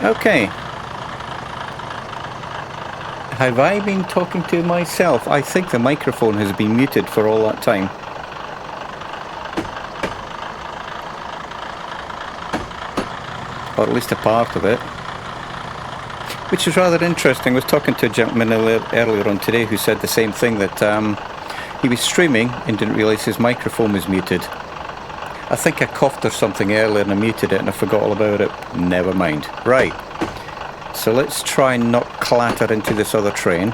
Okay. Have I been talking to myself? I think the microphone has been muted for all that time. Or at least a part of it. Which is rather interesting. I was talking to a gentleman earlier on today who said the same thing, that he was streaming and didn't realise his microphone was muted. I think I coughed or something earlier and I muted it and I forgot all about it. Never mind. Right. So let's try and not clatter into this other train.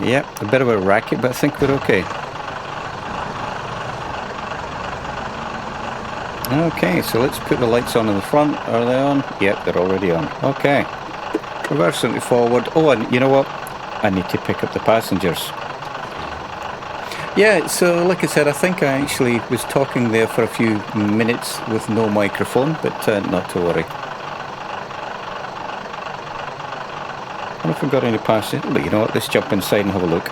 Yep, a bit of a racket, but I think we're okay. Okay, so let's put the lights on in the front. Are they on? Yep, they're already on. Okay. Reverse into forward. Oh, and you know what? I need to pick up the passengers. Yeah, so like I said, I think I actually was talking there for a few minutes with no microphone, but not to worry. I don't know if we've got any passengers, but you know what, let's jump inside and have a look.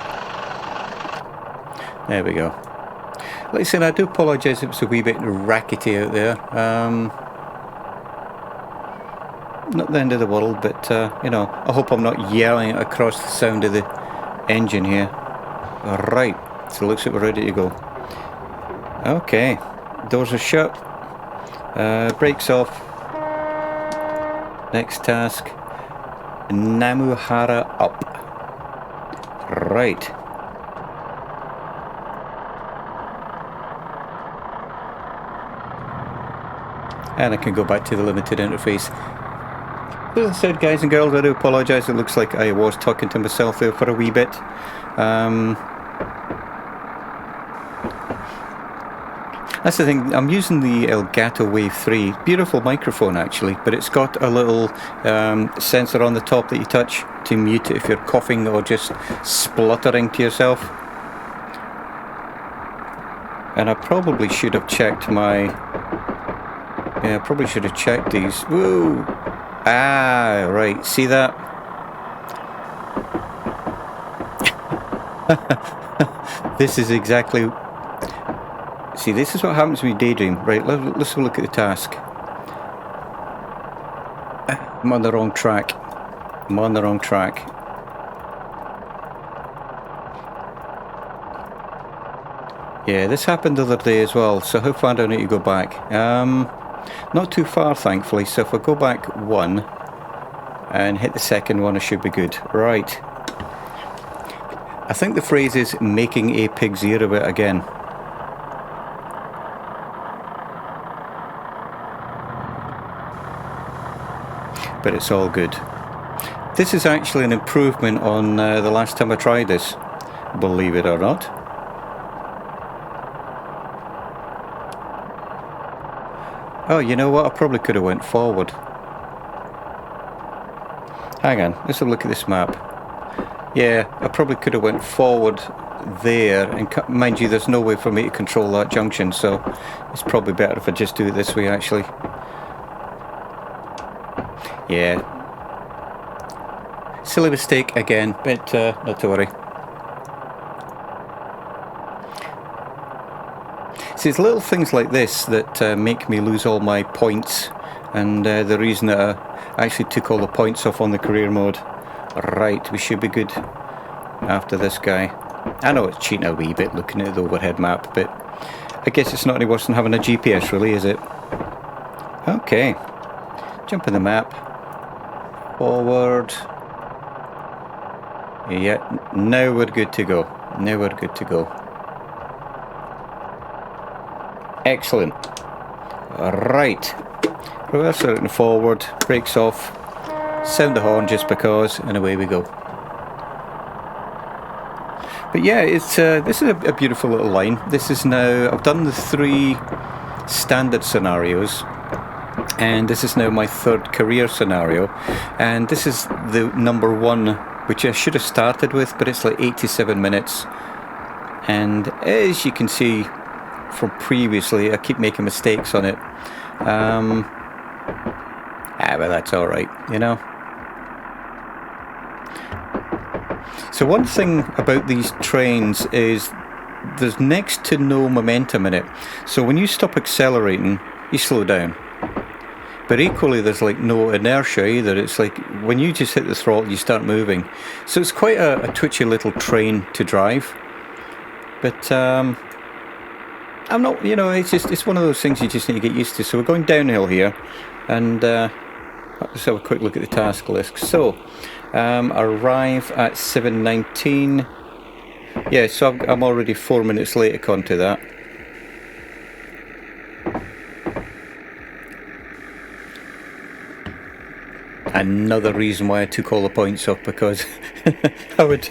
There we go. Like I said, I do apologise if it was a wee bit rackety out there. Not the end of the world, but you know, I hope I'm not yelling across the sound of the engine here. Alright, so it looks like we're ready to go. Okay, doors are shut. Brakes off. Next task. Namuhara up. Right. And I can go back to the limited interface. As I said, guys and girls, I do apologise. It looks like I was talking to myself there for a wee bit. That's the thing, I'm using the Elgato Wave 3. Beautiful microphone actually, but it's got a little sensor on the top that you touch to mute it if you're coughing or just spluttering to yourself. And I probably should have checked my... Yeah, I probably should have checked these. Woo! Ah, right, see that? This is exactly... See, this is what happens when you daydream. Right, let's have a look at the task. I'm on the wrong track. I'm on the wrong track. Yeah, this happened the other day as well, so how far do I need to go back? Not too far, thankfully, so if I go back one and hit the second one, I should be good. Right. I think the phrase is making a pig's ear of it again. But it's all good. This is actually an improvement on the last time I tried this, believe it or not. Oh, you know what? I probably could have went forward. Hang on, let's have a look at this map. Yeah, I probably could have went forward there, and mind you, there's no way for me to control that junction, so it's probably better if I just do it this way actually. Yeah. Silly mistake again, but not to worry. See, it's little things like this that make me lose all my points, and the reason that I actually took all the points off on the career mode. Right, we should be good after this guy. I know it's cheating a wee bit looking at the overhead map, but I guess it's not any worse than having a GPS, really, is it? Okay, jump in the map. Forward. Yeah, now we're good to go. Now we're good to go. Excellent. Right. Reverse out and forward. Brakes off. Sound the horn just because, and away we go. But yeah, it's this is a beautiful little line. This is now, I've done the 3 standard scenarios, and this is now my 3rd career scenario, and this is the number 1 which I should have started with, but it's like 87 minutes. And as you can see from previously, I keep making mistakes on it. But that's alright, you know. So one thing about these trains is there's next to no momentum in it. So when you stop accelerating, you slow down. But equally there's like no inertia either. It's like when you just hit the throttle, you start moving. So it's quite a twitchy little train to drive. But I'm not, you know, it's one of those things you just need to get used to. So we're going downhill here, and let's have a quick look at the task list. So arrive at 7:19. Yeah, so I'm already 4 minutes late according to that. Another reason why I took all the points off, because I would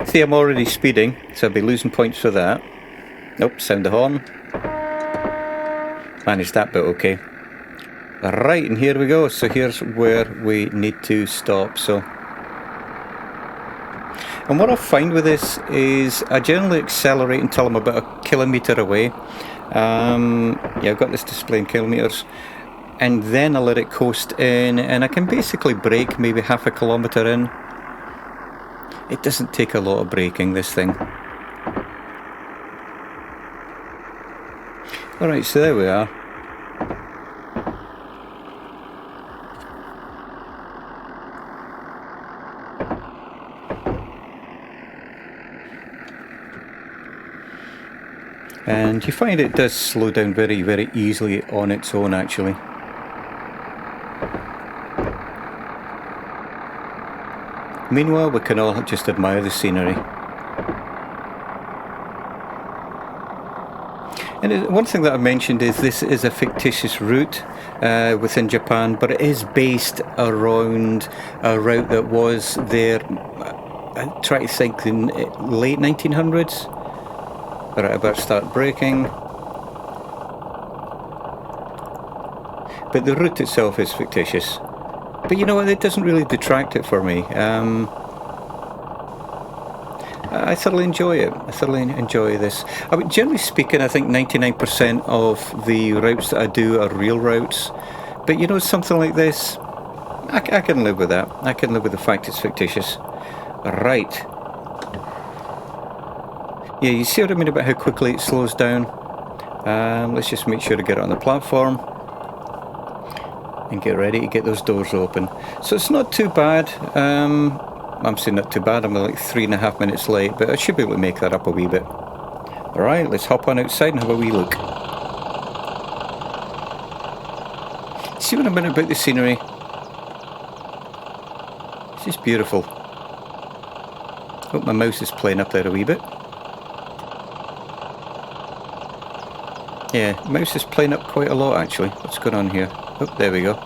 see I'm already speeding, so I'd be losing points for that. Nope, sound the horn. Managed that bit okay. Right, and here we go. So here's where we need to stop. So, and what I find with this is I generally accelerate until I'm about a kilometre away. Yeah, I've got this display in kilometres. And then I let it coast in, and I can basically brake maybe half a kilometre in. It doesn't take a lot of braking, this thing. Alright, so there we are. And you find it does slow down very, very easily on its own, actually. Meanwhile, we can all just admire the scenery. And one thing that I mentioned is this is a fictitious route within Japan, but it is based around a route that was there, I try to think, in late 1900s. Alright, I better start braking. But the route itself is fictitious. But you know what, it doesn't really detract it for me. I thoroughly enjoy it. I thoroughly enjoy this. I mean, generally speaking, I think 99% of the routes that I do are real routes. But you know, something like this, I can live with that. I can live with the fact it's fictitious. Right. Yeah, you see what I mean about how quickly it slows down? Let's just make sure to get it on the platform. And get ready to get those doors open. So it's not too bad. I'm saying not too bad, I'm like 3.5 minutes late, but I should be able to make that up a wee bit. Alright, let's hop on outside and have a wee look. See what I mean about the scenery? It's just beautiful. Oh, my mouse is playing up there a wee bit. Yeah, mouse is playing up quite a lot actually. What's going on here? Oh, there we go.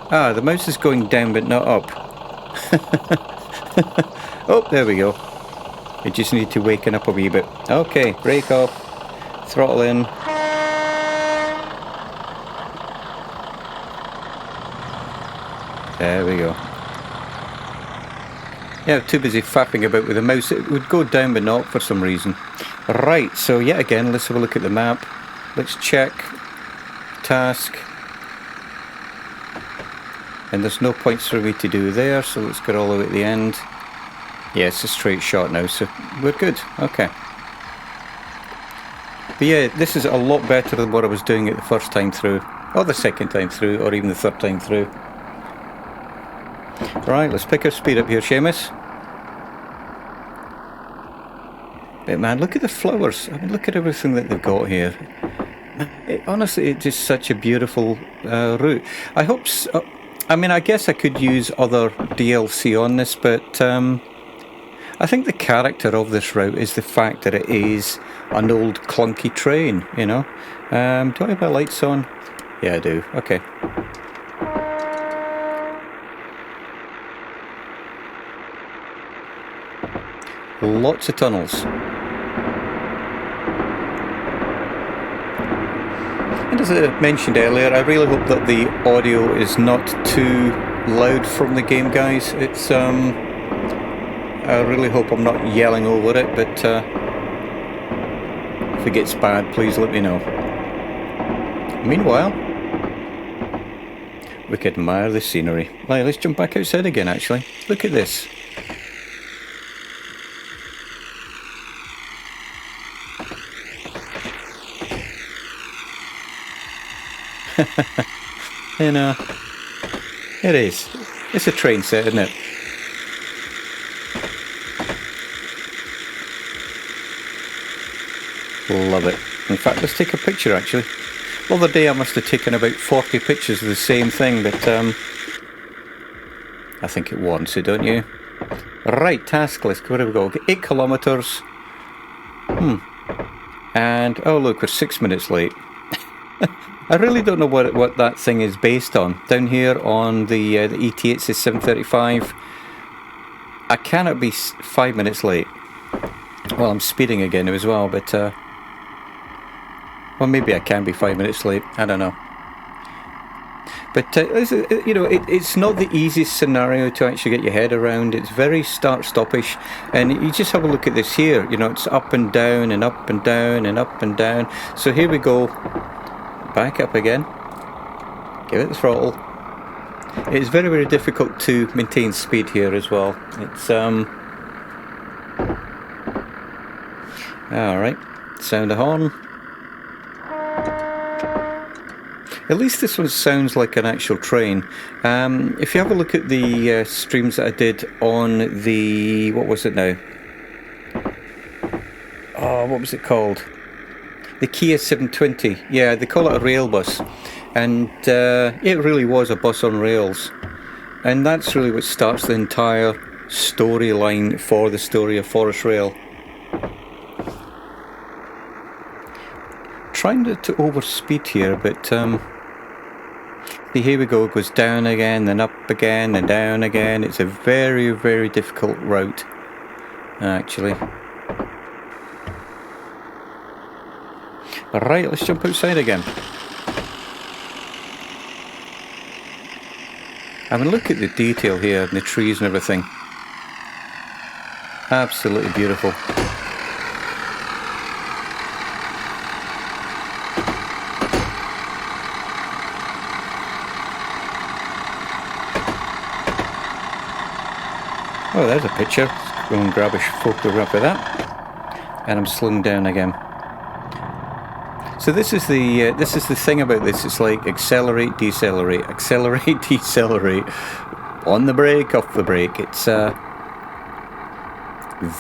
Ah, the mouse is going down but not up. Oh, there we go. I just need to waken up a wee bit. Okay, brake off, throttle in. There we go. Yeah, too busy faffing about with the mouse. It would go down but not up for some reason. Right, so yet again, let's have a look at the map. Let's check task. And there's no points for me to do there, so let's get all the way at the end. Yeah, it's a straight shot now, so we're good. Okay. But yeah, this is a lot better than what I was doing it the first time through, or the second time through, or even the third time through. Right, let's pick our speed up here, Seamus. But man, look at the flowers. I mean, look at everything that they've got here. Honestly, it's just such a beautiful route. I hope so. I mean, I guess I could use other DLC on this, but I think the character of this route is the fact that it is an old clunky train, you know. Do I have my lights on? Yeah, I do. Okay. Lots of tunnels. And as I mentioned earlier, I really hope that the audio is not too loud from the game, guys. It's I really hope I'm not yelling over it, but if it gets bad, please let me know. Meanwhile, we can admire the scenery. Right, let's jump back outside again, actually. Look at this. You know, it is. It's a train set, isn't it? Love it. In fact, let's take a picture, actually. The other day I must have taken about 40 pictures of the same thing, but I think it warrants it, don't you? Right, task list. Where do we go? 8 kilometres. And, oh look, we're 6 minutes late. I really don't know what that thing is based on. Down here on the ET it says 7:35. I cannot be 5 minutes late. Well, I'm speeding again as well, but well, maybe I can be 5 minutes late. I don't know. But you know, it's not the easiest scenario to actually get your head around. It's very start-stoppish, and you just have a look at this here. You know, it's up and down and up and down and up and down. So here we go. Back up again. Give it the throttle. It's very, very difficult to maintain speed here as well. It's all right. Sound a horn. At least this one sounds like an actual train. If you have a look at the streams that I did on the, what was it now? Oh, what was it called? The Kiha 720. Yeah, they call it a rail bus. And it really was a bus on rails. And that's really what starts the entire storyline for the story of Forest Rail. Trying not to overspeed here, but see, here we go. It goes down again, then up again, then down again. It's a very, very difficult route, actually. Right, let's jump outside again. I mean, look at the detail here and the trees and everything. Absolutely beautiful. Oh, there's a picture. Let's go and grab a photograph of that. And I'm slowing down again. So this is the thing about this. It's like accelerate, decelerate, accelerate, decelerate, on the brake, off the brake. It's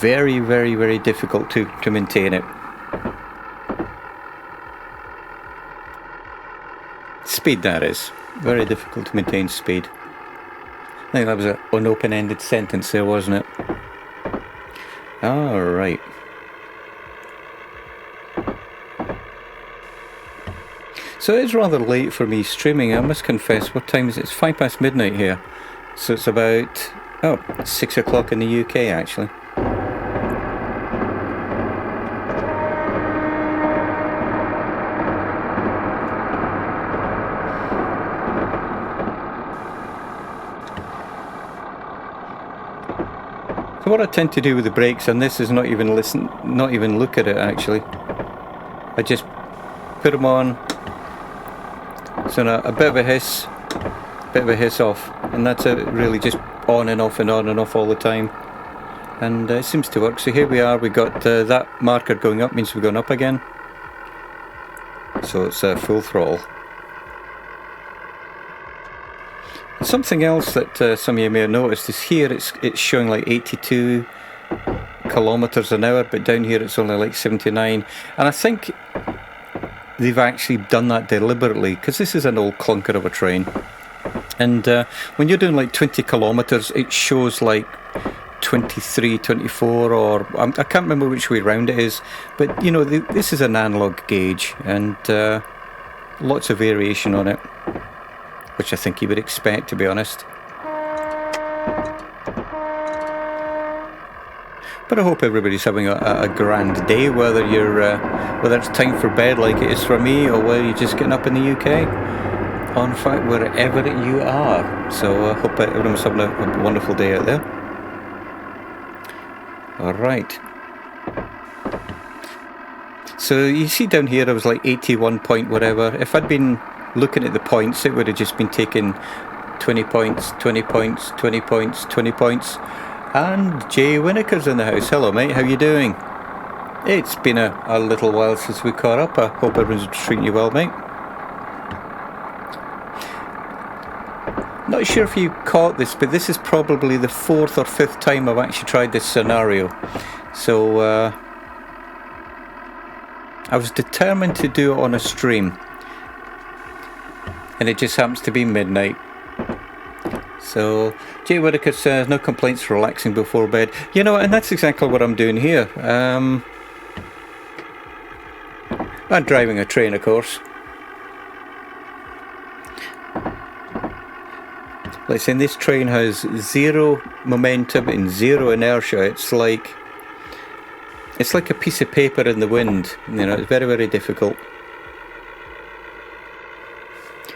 very, very, very difficult to maintain it. Speed, that is. Very difficult to maintain speed. I think that was an open-ended sentence there, wasn't it? All right. So it's rather late for me streaming, I must confess. What time is it? It's 5 past midnight here. So it's about, 6 o'clock in the UK, actually. So what I tend to do with the brakes, and this is not even look at it actually. I just put them on. So now a bit of a hiss off, and that's it, really just on and off and on and off all the time, and it seems to work. So here we are, we got that marker going up, means we're going up again, so it's full throttle. Something else that some of you may have noticed is here it's showing like 82 kilometers an hour, but down here it's only like 79, and I think they've actually done that deliberately, because this is an old clunker of a train, and when you're doing like 20 kilometers it shows like 23, 24, or I can't remember which way round it is, but you know, this is an analog gauge, and lots of variation on it, which I think you would expect, to be honest. But I hope everybody's having a grand day, whether you're whether it's time for bed like it is for me, or whether you're just getting up in the UK. on fact wherever you are. So I hope everyone's having a wonderful day out there. Alright. So you see down here I was like 81 point whatever. If I'd been looking at the points, it would have just been taking 20 points, 20 points, 20 points, 20 points. And Jay Winnicker's in the house. Hello mate, how you doing? It's been a little while since we caught up. I hope everyone's treating you well, mate. Not sure if you caught this, but this is probably the 4th or 5th time I've actually tried this scenario. So I was determined to do it on a stream, and it just happens to be midnight. So Jay Whitaker says no complaints for relaxing before bed. You know, and that's exactly what I'm doing here. I'm driving a train, of course. Listen, this train has zero momentum and zero inertia. It's like a piece of paper in the wind. You know, it's very, very difficult.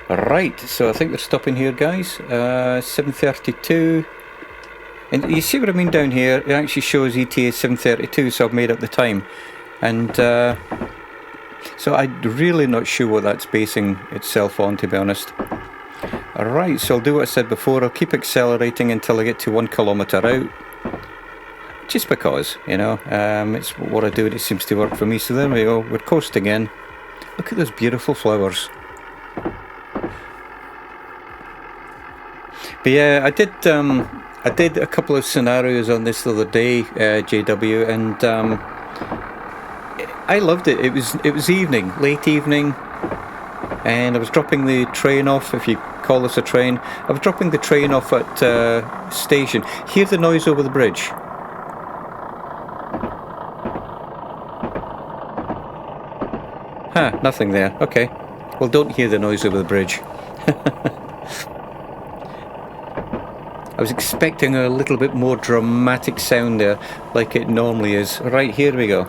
Right, so I think we're stopping here, guys. 7:32. And you see what I mean down here? It actually shows ETA 7:32, so I've made up the time. And so I'm really not sure what that's basing itself on, to be honest. Alright, so I'll do what I said before. I'll keep accelerating until I get to 1 kilometre out. Just because, you know, it's what I do and it seems to work for me. So there we go, we're coasting in. Look at those beautiful flowers. But yeah, I did a couple of scenarios on this the other day, JW, and I loved it. It was evening, late evening, and I was dropping the train off, if you call this a train. I was dropping the train off at station. Hear the noise over the bridge. Huh, nothing there. Okay. Well, don't hear the noise over the bridge. I was expecting a little bit more dramatic sound there, like it normally is. Right, here we go.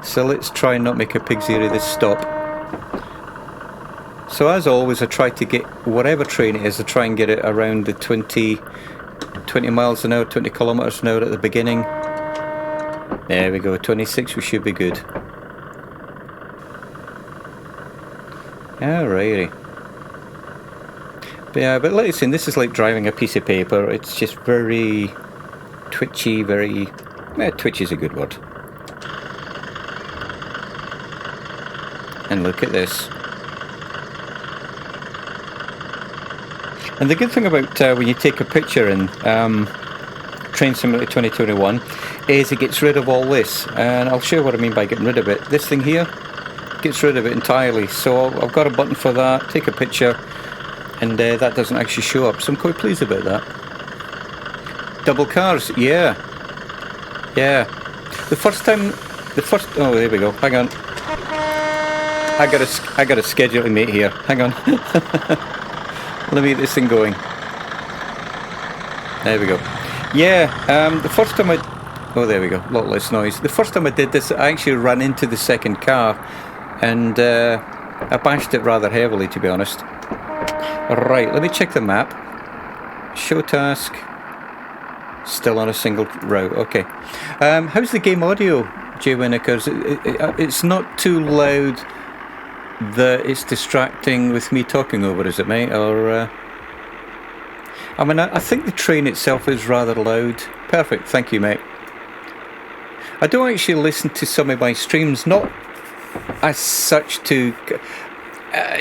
So let's try and not make a pig's ear of this stop. So as always, I try to get whatever train it is, I try and get it around the 20 miles an hour, 20 kilometres an hour at the beginning. There we go, 26, we should be good. Alrighty. But yeah, but listen, this is like driving a piece of paper. It's just very twitchy, twitchy is a good word. And look at this. And the good thing about when you take a picture in Train Simulator 2021 is it gets rid of all this. And I'll show you what I mean by getting rid of it. This thing here gets rid of it entirely. So I've got a button for that, take a picture, and that doesn't actually show up. So I'm quite pleased about that. Double cars, yeah. Yeah. Oh, there we go, hang on. I got a scheduling mate here, hang on. Let me get this thing going. There we go. Yeah, the first time oh, there we go, a lot less noise. The first time I did this, I actually ran into the second car, and I bashed it rather heavily, to be honest. Right, let me check the map. Show task. Still on a single route, okay. How's the game audio, Jay Winnickers? It's not too loud that it's distracting with me talking over, is it, mate? Or I mean, I think the train itself is rather loud. Perfect, thank you, mate. I do actually listen to some of my streams, not as such to...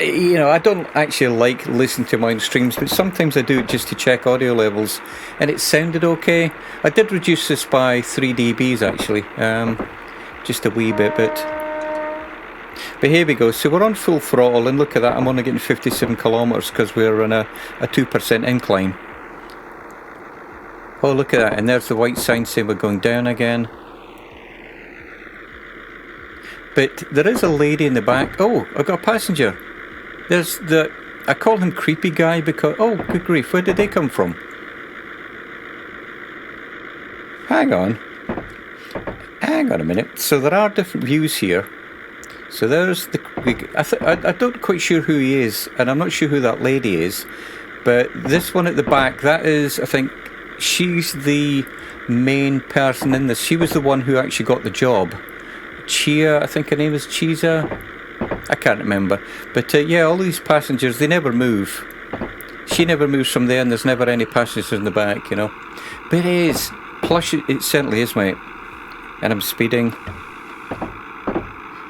you know, I don't actually like listening to my own streams, but sometimes I do it just to check audio levels, and it sounded okay. I did reduce this by 3 dBs actually, just a wee bit, but here we go. So we're on full throttle, and look at that, I'm only getting 57 kilometres because we're on a 2% incline. Oh, look at that, and there's the white sign saying we're going down again. But there is a lady in the back. Oh, I've got a passenger. There's I call him creepy guy because... Oh, good grief, where did they come from? Hang on a minute. So there are different views here. So there's the... I don't quite sure who he is, and I'm not sure who that lady is, but this one at the back, that is, I think, she's the main person in this. She was the one who actually got the job. Kiha, I think her name is Chiza. I can't remember. But yeah, all these passengers, they never move. She never moves from there, and there's never any passengers in the back, you know. But it is. Plush, it certainly is, mate. And I'm speeding.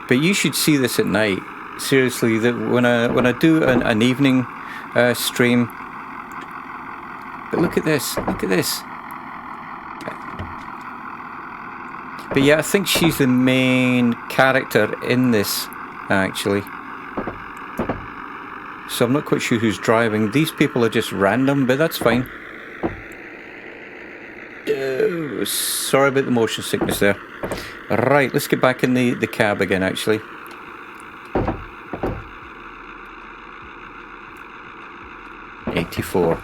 But you should see this at night. Seriously, when I do an evening stream. But look at this. Look at this. But yeah, I think she's the main character in this, actually. So I'm not quite sure who's driving. These people are just random, but that's fine. Sorry about the motion sickness there. Right, let's get back in the cab again, actually. '84.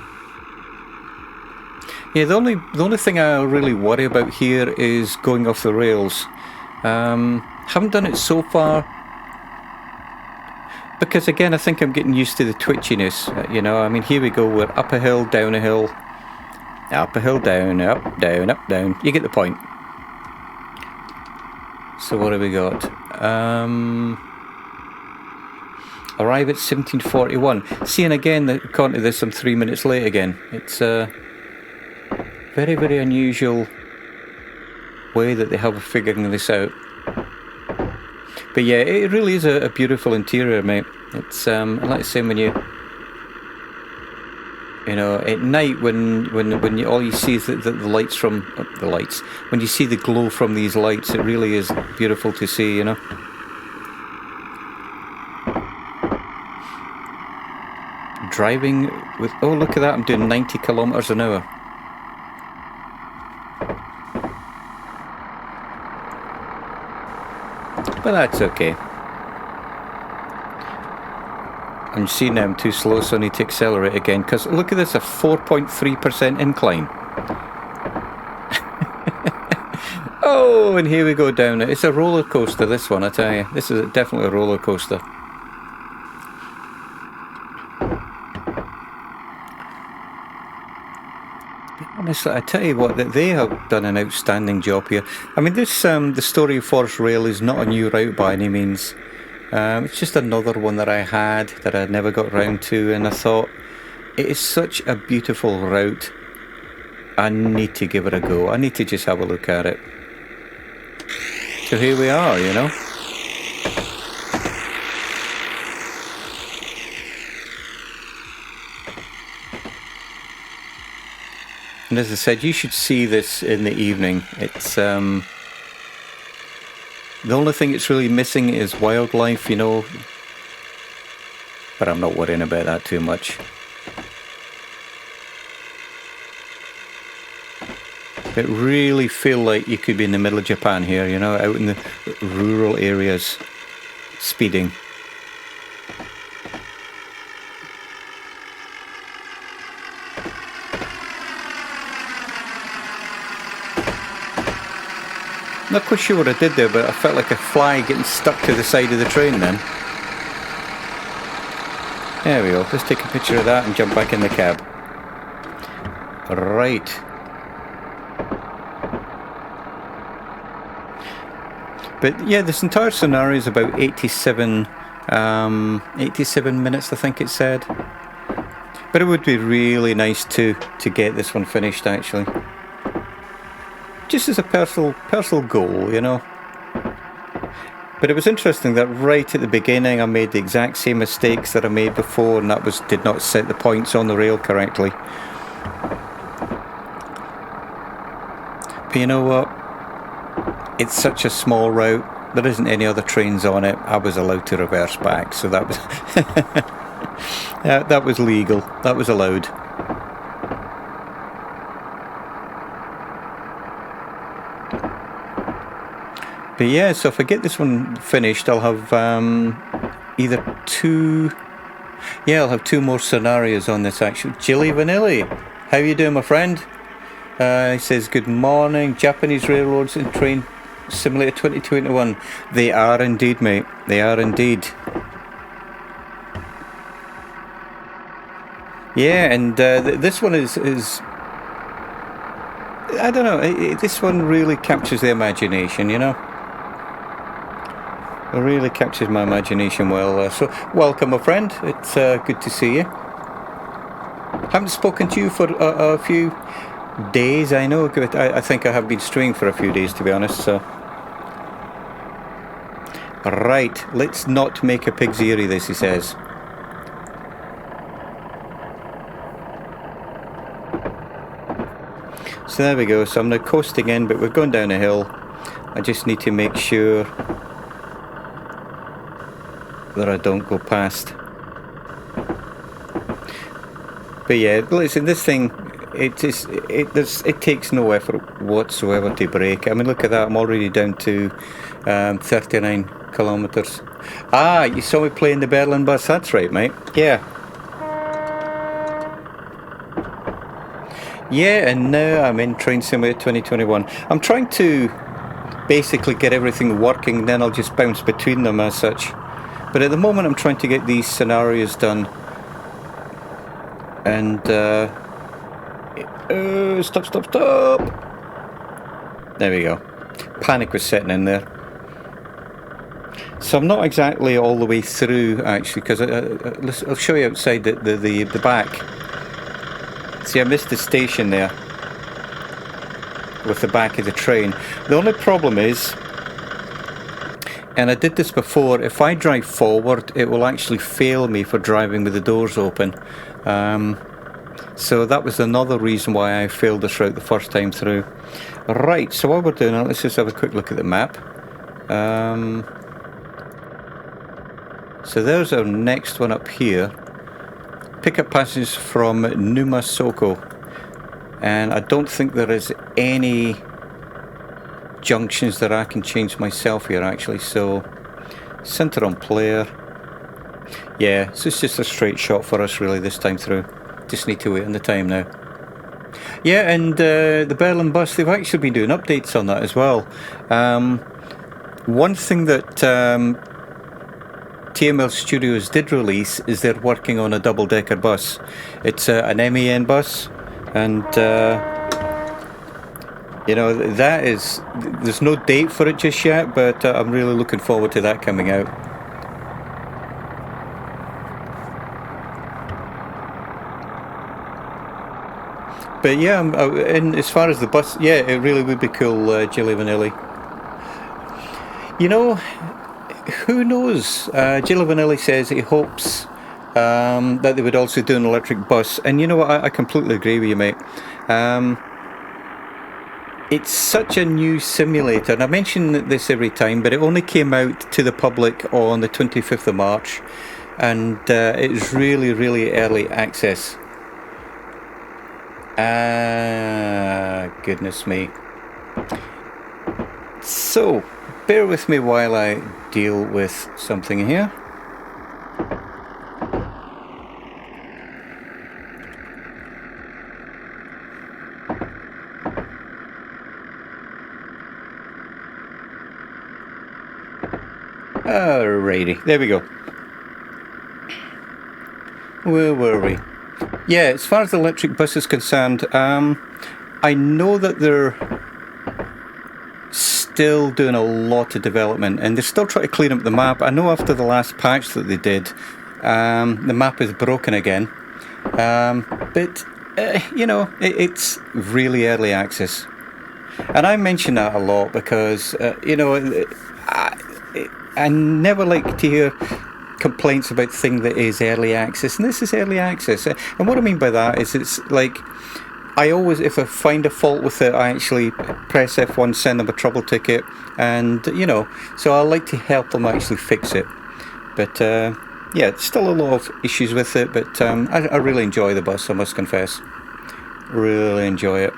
Yeah, the only thing I really worry about here is going off the rails. Haven't done it so far. Because again, I think I'm getting used to the twitchiness, you know. I mean, here we go, we're up a hill, down a hill, up a hill, down, up, down, up, down. You get the point. So what have we got? Arrive at 1741. See, and again, according to this, I'm 3 minutes late again. It's a very, very unusual way that they have of figuring this out. But yeah, it really is a beautiful interior, mate. It's like I say, when you know, at night when all you see is the lights from the lights. When you see the glow from these lights, it really is beautiful to see, you know. Driving with, oh look at that, I'm doing 90 kilometers an hour. But that's okay. I'm seeing I'm too slow, so I need to accelerate again, because look at this, a 4.3% incline. Oh, and here we go down it. It's a roller coaster, this one, I tell you. This is definitely a roller coaster. Honestly, I tell you what, that they have done an outstanding job here. I mean, this the story of Forest Rail is not a new route by any means. It's just another one that I had that I never got round to, and I thought, it is such a beautiful route. I need to give it a go. I need to just have a look at it. So here we are, you know. And as I said, you should see this in the evening. It's the only thing it's really missing is wildlife, you know. But I'm not worrying about that too much. It really feel like you could be in the middle of Japan here, you know, out in the rural areas, speeding. Not quite sure what I did there, but I felt like a fly getting stuck to the side of the train then. There we go, let's take a picture of that and jump back in the cab. Right. But yeah, this entire scenario is about 87 minutes, I think it said. But it would be really nice to get this one finished, actually. Just as a personal goal, you know. But it was interesting that right at the beginning I made the exact same mistakes that I made before, and that was did not set the points on the rail correctly. But you know what? It's such a small route. There isn't any other trains on it. I was allowed to reverse back, so that was that was legal. That was allowed. But yeah, so if I get this one finished, I'll have either two... Yeah, I'll have two more scenarios on this, actually. Jilly Vanilli, how you doing, my friend? He says, good morning, Japanese railroads and train Simulator 2021. They are indeed, mate. They are indeed. Yeah, and this one is I don't know. This one really captures the imagination, you know. It really captures my imagination well. So, welcome, my friend. It's good to see you. Haven't spoken to you for a few days, I know. I think I have been straying for a few days, to be honest. So, right, let's not make a pig's ear of this, he says. So there we go. So I'm now coasting in, but we're going down a hill. I just need to make sure that I don't go past. But yeah, listen, this thing, it takes no effort whatsoever to brake. I mean, look at that, I'm already down to 39 kilometres. Ah, you saw me playing the Berlin bus, that's right, mate. Yeah. Yeah, and now I'm in Train Simulator 2021. I'm trying to basically get everything working, then I'll just bounce between them as such. But at the moment I'm trying to get these scenarios done. And stop. There we go. Panic was setting in there. So I'm not exactly all the way through actually, because I'll show you outside the back. See, I missed the station there with the back of the train. The only problem is, and I did this before, if I drive forward it will actually fail me for driving with the doors open. So that was another reason why I failed this route the first time through. Right, so what we're doing now, let's just have a quick look at the map. So there's our next one up here. Pick up passengers from Numasoko. And I don't think there is any junctions that I can change myself here actually. So center on player. Yeah, so it's just a straight shot for us really this time through. Just need to wait on the time now. Yeah, and the Berlin bus, they've actually been doing updates on that as well. One thing that TML Studios did release is they're working on a double-decker bus. It's an MEN bus, and you know, that is, there's no date for it just yet, but I'm really looking forward to that coming out. But yeah, and as far as the bus, yeah, it really would be cool, Gilly Vanilli. You know, who knows? Gilly Vanilli says he hopes that they would also do an electric bus. And you know what, I completely agree with you, mate. It's such a new simulator, and I mention this every time, but it only came out to the public on the 25th of March, and it's really, really early access. Goodness me. So, bear with me while I deal with something here. Alrighty, there we go. Where were we? Yeah, as far as the electric bus is concerned, I know that they're still doing a lot of development and they're still trying to clean up the map. I know after the last patch that they did, the map is broken again. But, you know, it's really early access. And I mention that a lot because, you know, I never like to hear complaints about thing that is early access, and this is early access. And what I mean by that is, it's like, I always, if I find a fault with it, I actually press F1, send them a trouble ticket, and you know, so I like to help them actually fix it. But yeah, still a lot of issues with it, but I really enjoy the bus, I must confess. Really enjoy it.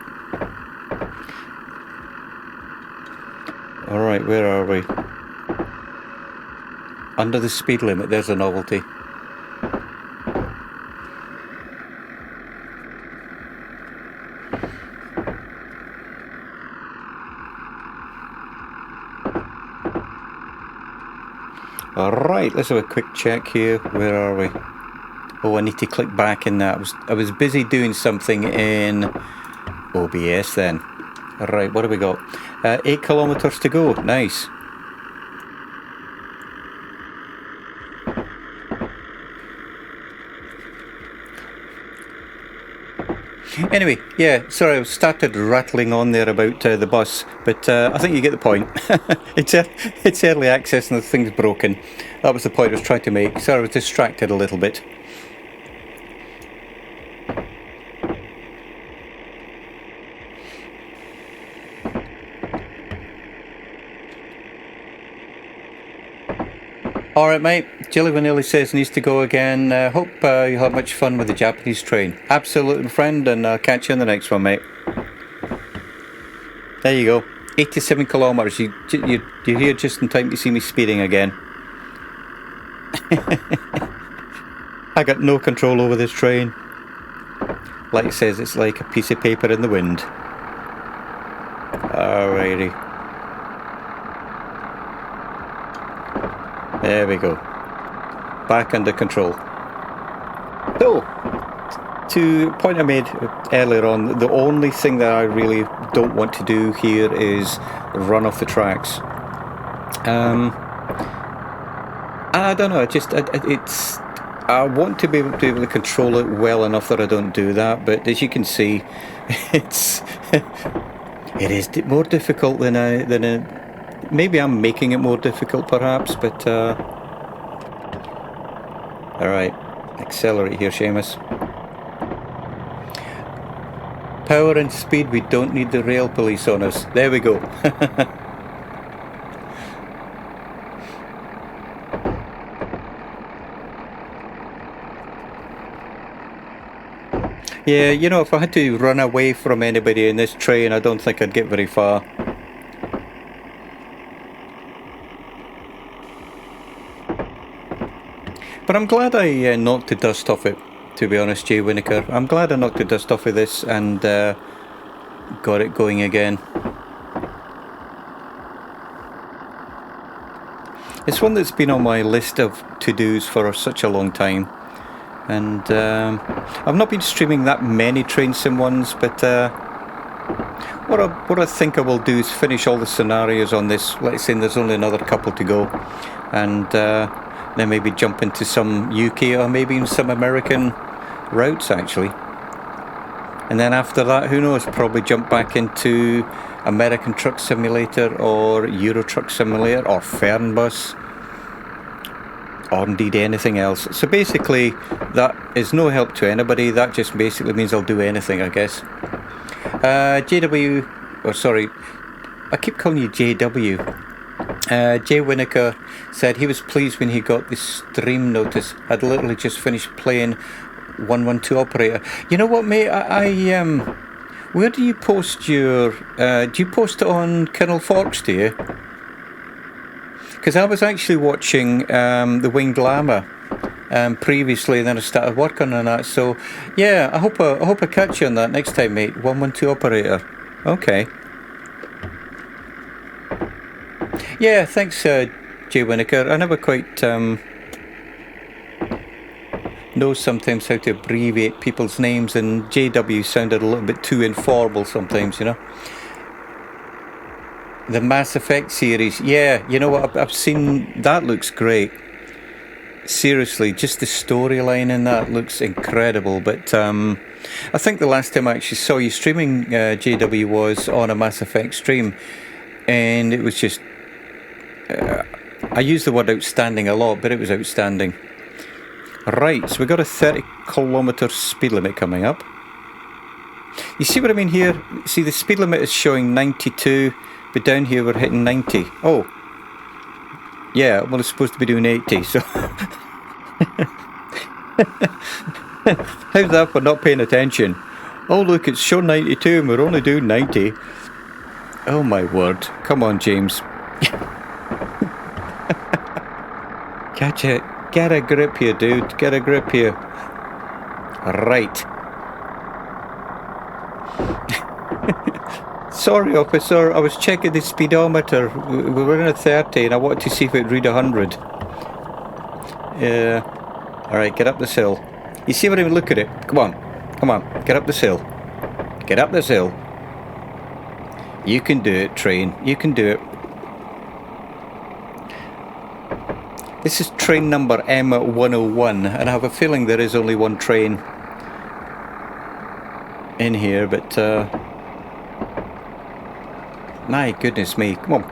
Alright, where are we? Under the speed limit, there's a novelty. Right, let's have a quick check here. Where are we? Oh, I need to click back in that. I was busy doing something in OBS then. Right, what have we got? 8 kilometers to go. Nice. Anyway, yeah, sorry, I started rattling on there about the bus, but I think you get the point. It's early access and the thing's broken. That was the point I was trying to make. Sorry, I was distracted a little bit. Alright mate, Jilly Vanilli says needs to go again. Hope you have much fun with the Japanese train. Absolutely, my friend, and I'll catch you on the next one, mate. There you go. 87 kilometres. You're here just in time to see me speeding again. I got no control over this train. Like it says, it's like a piece of paper in the wind. Alrighty. There we go. Back under control. So, to a point I made earlier on, the only thing that I really don't want to do here is run off the tracks. I don't know. I want to be able to control it well enough that I don't do that. But as you can see, it is more difficult than maybe I'm making it more difficult, perhaps. But all right, accelerate here, Seamus. Power and speed. We don't need the rail police on us. There we go. Yeah, you know, if I had to run away from anybody in this train, I don't think I'd get very far. But I'm glad I knocked the dust off it, to be honest, Jay Winokur. I'm glad I knocked the dust off of this and got it going again. It's one that's been on my list of to-dos for such a long time. And I've not been streaming that many Train Sim ones, but what I think I will do is finish all the scenarios on this. Let's say there's only another couple to go, and then maybe jump into some UK or maybe even some American routes actually. And then after that, who knows, probably jump back into American Truck Simulator or Euro Truck Simulator or Fernbus, or indeed anything else. So basically that is no help to anybody. That just basically means I'll do anything, I guess. JW, oh sorry, I keep calling you JW. Jay Winokur said he was pleased when he got the stream notice. I'd literally just finished playing 112 Operator. You know what, mate, I where do you post your do you post it on Colonel Forks, do you? Because I was actually watching the Winged Llama previously, and then I started working on that. So yeah, I hope I catch you on that next time, mate. 112 Operator. Okay. Yeah, thanks, Jay Winokur. I never quite know sometimes how to abbreviate people's names, and JW sounded a little bit too informal sometimes, you know. The Mass Effect series, yeah, you know what, I've seen, that looks great. Seriously, just the storyline in that looks incredible. But I think the last time I actually saw you streaming, JW, was on a Mass Effect stream, and it was just, I use the word outstanding a lot, but it was outstanding. Right, so we've got a 30-kilometre speed limit coming up. You see what I mean here? See, the speed limit is showing 92, but down here we're hitting 90. Oh, yeah, well, it's supposed to be doing 80, so... How's that for not paying attention? Oh, look, it's shown 92 and we're only doing 90. Oh, my word. Come on, James. Catch it. Get a grip here, dude. Get a grip here. Right. Sorry, officer. I was checking the speedometer. We were in a 30 and I wanted to see if it'd read 100. Yeah. Alright, get up this hill. You see what I mean? Look at it. Come on. Come on. Get up this hill. Get up this hill. You can do it, train. You can do it. This is train number M101, and I have a feeling there is only one train in here, but my goodness me. Come on.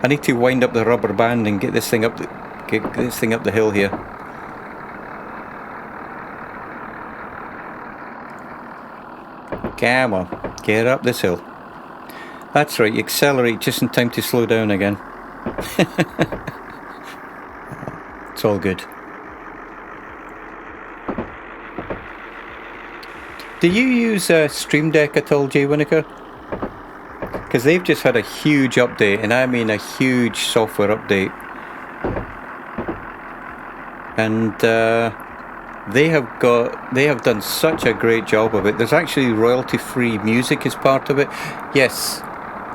I need to wind up the rubber band and get this thing up the hill here. Come on, get up this hill. That's right, you accelerate just in time to slow down again. It's all good. Do you use Stream Deck at all, Jay Winokur? Because they've just had a huge update, and I mean a huge software update. And they have done such a great job of it. There's actually royalty-free music as part of it. Yes,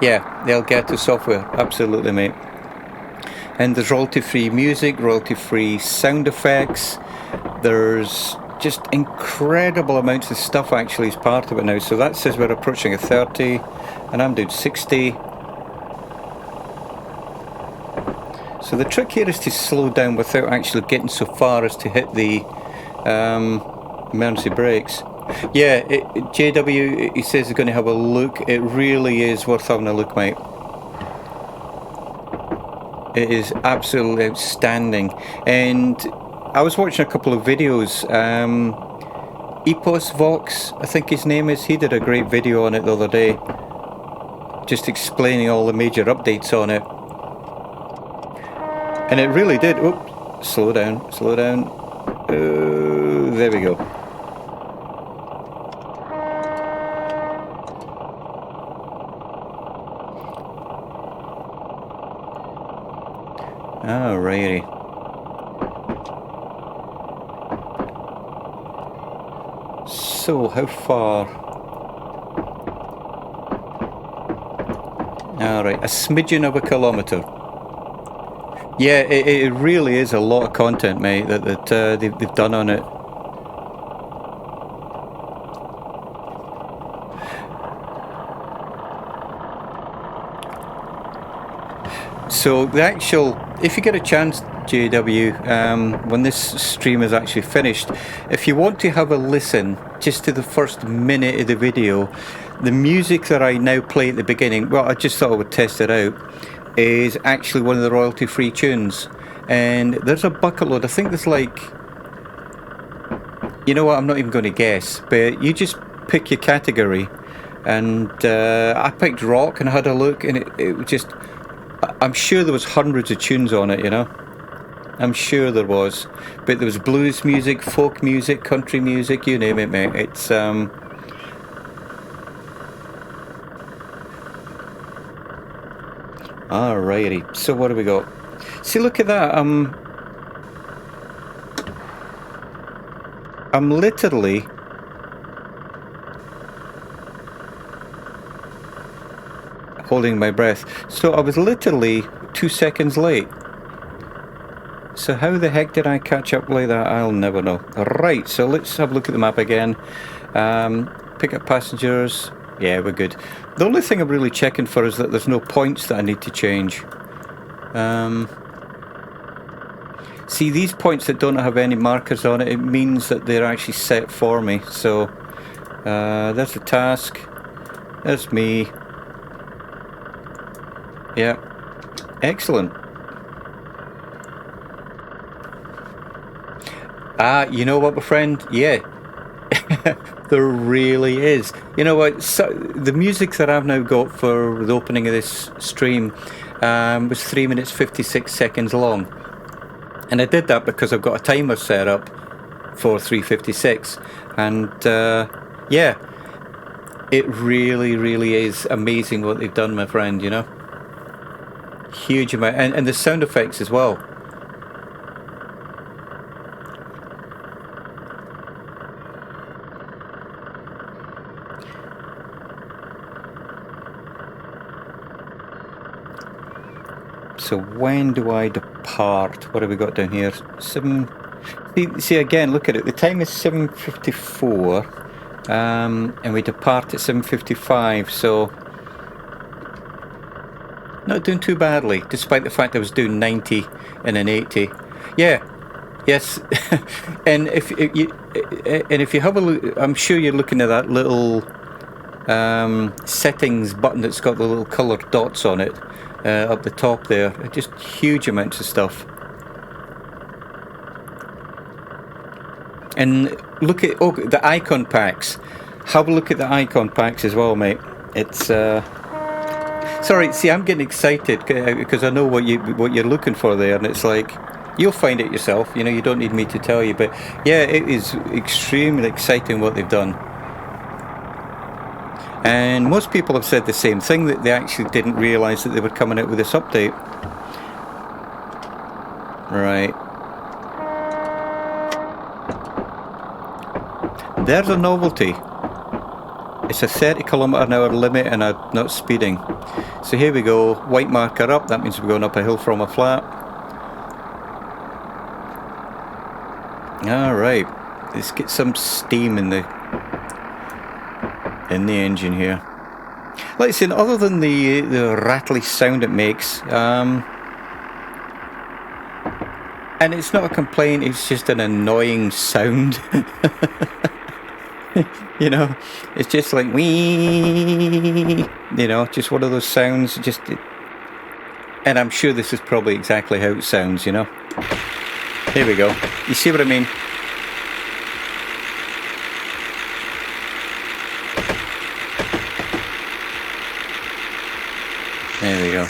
yeah, the Elgato software, absolutely, mate. And there's royalty-free music, royalty-free sound effects. There's just incredible amounts of stuff actually as part of it now. So that says we're approaching a 30, and I'm doing 60. So the trick here is to slow down without actually getting so far as to hit the emergency brakes. Yeah, JW, he says he's going to have a look. It really is worth having a look, mate. It is absolutely outstanding. And I was watching a couple of videos. Epos Vox, I think his name is. He did a great video on it the other day, just explaining all the major updates on it. And it really did. Oops, slow down, slow down. There we go. Alrighty. So, how far? Alright, a smidgen of a kilometre. Yeah, it really is a lot of content, mate, that they've done on it. So the actual, if you get a chance, JW, when this stream is actually finished, if you want to have a listen just to the first minute of the video, the music that I now play at the beginning, well, I just thought I would test it out, is actually one of the royalty-free tunes. And there's a bucket load. I think there's like, you know what, I'm not even going to guess, but you just pick your category. And I picked rock and I had a look, and it was just, I'm sure there was hundreds of tunes on it, you know. I'm sure there was. But there was blues music, folk music, country music, you name it, mate. It's alrighty. So what do we got? See, look at that. I'm literally holding my breath. So I was literally 2 seconds late. So how the heck did I catch up like that? I'll never know. Right, so let's have a look at the map again. Pick up passengers. Yeah, we're good. The only thing I'm really checking for is that there's no points that I need to change. See, these points that don't have any markers on it, it means that they're actually set for me. So there's the task. There's me. Yeah, excellent. You know what, my friend? Yeah, there really is. You know what? So, the music that I've now got for the opening of this stream was 3 minutes 56 seconds long, and I did that because I've got a timer set up for 3:56, and yeah, it really is amazing what they've done, my friend. You know. Huge amount, and the sound effects as well. So when do I depart? depart. What have we got down here? See again, look at it. The time is 7:54, and we depart at 7:55. So not doing too badly, despite the fact I was doing 90 and an 80. Yeah. Yes. And if you have a look, I'm sure you're looking at that little settings button that's got the little coloured dots on it up the top there. Just huge amounts of stuff. And look at the icon packs. Have a look at the icon packs as well, mate. It's sorry. See, I'm getting excited because I know what you're looking for there, and it's like you'll find it yourself. You know, you don't need me to tell you. But yeah, it is extremely exciting what they've done. And most people have said the same thing, that they actually didn't realise that they were coming out with this update. Right. There's a novelty. It's a 30km/h limit and I'm not speeding. So here we go, white marker up, that means we're going up a hill from a flat. Alright, let's get some steam in the engine here. Like I said, other than the rattly sound it makes, and it's not a complaint, it's just an annoying sound. You know, it's just like wee, you know, just one of those sounds. And I'm sure this is probably exactly how it sounds, you know. Here we go. You see what I mean? There we go.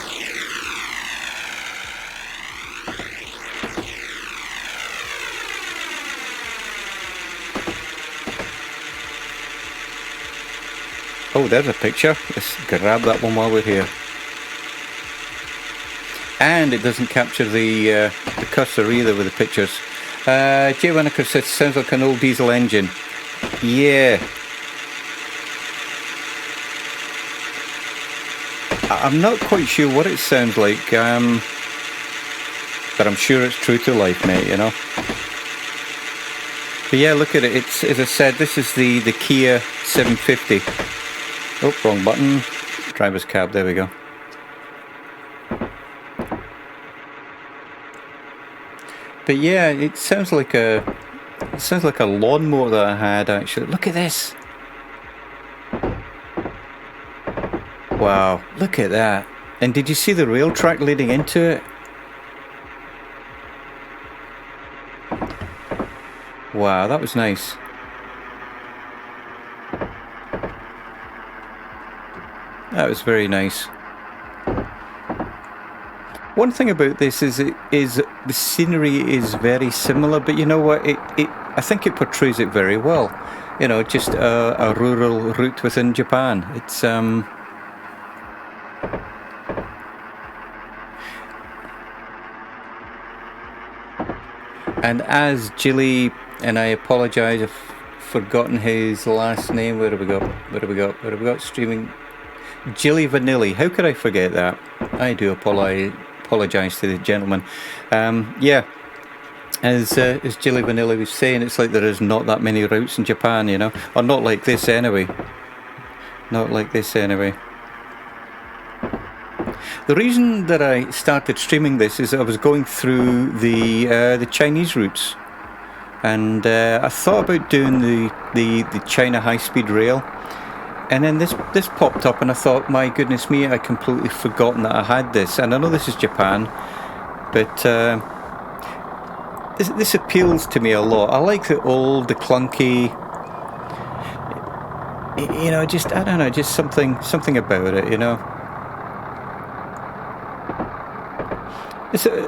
Oh, there's a picture. Let's grab that one while we're here. And it doesn't capture the cursor either with the pictures. Jay Winokur says, sounds like an old diesel engine. Yeah. I'm not quite sure what it sounds like, but I'm sure it's true to life, mate, you know. But yeah, look at it. It's, as I said, this is the Kiha 750. Oh, wrong button. Driver's cab, there we go. But yeah, it sounds like a lawnmower that I had actually. Look at this. Wow, look at that. And did you see the rail track leading into it? Wow, that was nice. That was very nice. One thing about this is the scenery is very similar, but you know what? I think it portrays it very well. You know, just a rural route within Japan. It's and as Jilly, and I apologise, I've forgotten his last name. Where have we got? Streaming. Jilly Vanilli, how could I forget that? I do apologise to the gentleman. Yeah, as Jilly Vanilli was saying, it's like there is not that many routes in Japan, you know, or not like this anyway. Not like this anyway. The reason that I started streaming this is I was going through the Chinese routes, and I thought about doing the China high-speed rail. And then this popped up and I thought, my goodness me, I'd completely forgotten that I had this. And I know this is Japan, but this appeals to me a lot. I like the old, the clunky, you know, just, I don't know, just something about it, you know.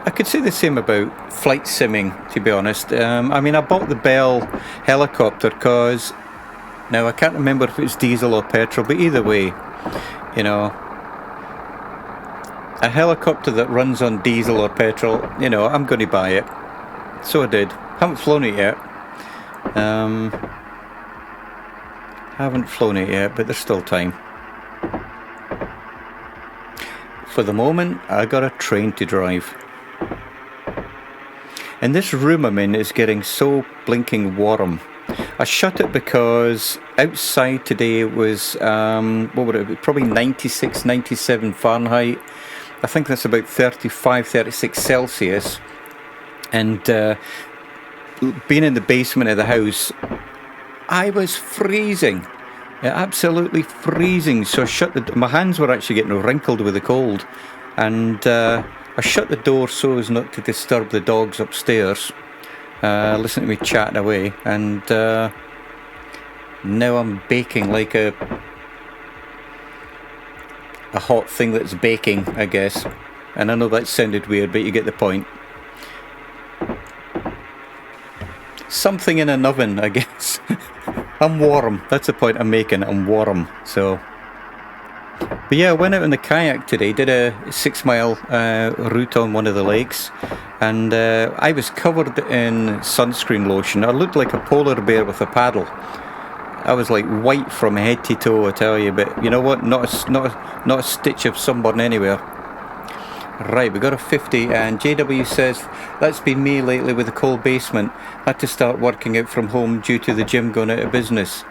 I could say the same about flight simming, to be honest. I mean, I bought the Bell helicopter because... Now, I can't remember if it's diesel or petrol, but either way, you know, a helicopter that runs on diesel or petrol, you know, I'm going to buy it. So I did. Haven't flown it yet. Haven't flown it yet, but there's still time. For the moment, I got a train to drive. And this room I'm in is getting so blinking warm. I shut it because outside today it was, what would it be? Probably 96, 97 Fahrenheit. I think that's about 35, 36 Celsius. And being in the basement of the house, I was freezing. Absolutely freezing. So I shut my hands were actually getting wrinkled with the cold. And I shut the door so as not to disturb the dogs upstairs. Listen to me chatting away. And now I'm baking like a hot thing that's baking, I guess. And I know that sounded weird, but you get the point. Something in an oven, I guess. I'm warm. That's the point I'm making. I'm warm. So, but yeah, I went out in the kayak today. Did a 6-mile route on one of the lakes, and I was covered in sunscreen lotion. I looked like a polar bear with a paddle. I was like white from head to toe, I tell you. But you know what? Not a stitch of sunburn anywhere. Right, we got a 50, and JW says that's been me lately with the cold basement. Had to start working out from home due to the gym going out of business.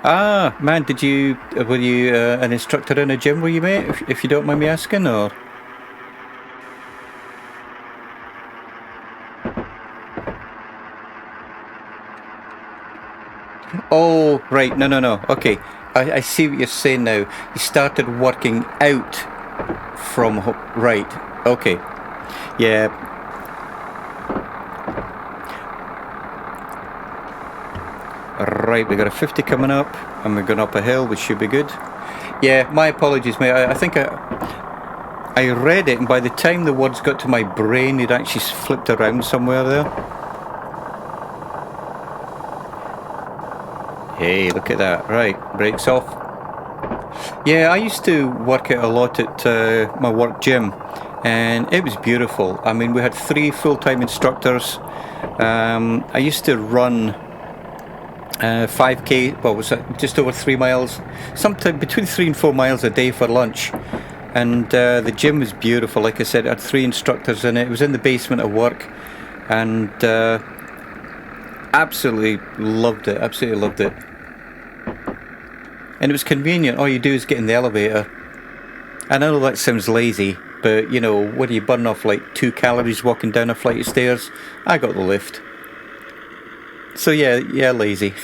Ah, man, were you an instructor in a gym, were you, mate? If you don't mind me asking, or? Oh, right, no, okay. I see what you're saying now. You started working out from home, right, okay. Yeah. Right, we got a 50 coming up, and we're going up a hill, which should be good. Yeah, my apologies, mate. I think I read it, and by the time the words got to my brain, it actually flipped around somewhere there. Hey, look at that. Right, brakes off. Yeah, I used to work out a lot at my work gym, and it was beautiful. I mean, we had 3 full-time instructors. I used to run 5k, well, was it just over 3 miles, sometime between 3 and 4 miles a day for lunch. And the gym was beautiful. Like I said, it had 3 instructors in it. It was in the basement of work, and absolutely loved it. Absolutely loved it. And it was convenient. All you do is get in the elevator. And I know that sounds lazy, but you know, what do you burn off, like 2 calories walking down a flight of stairs? I got the lift. So yeah, lazy.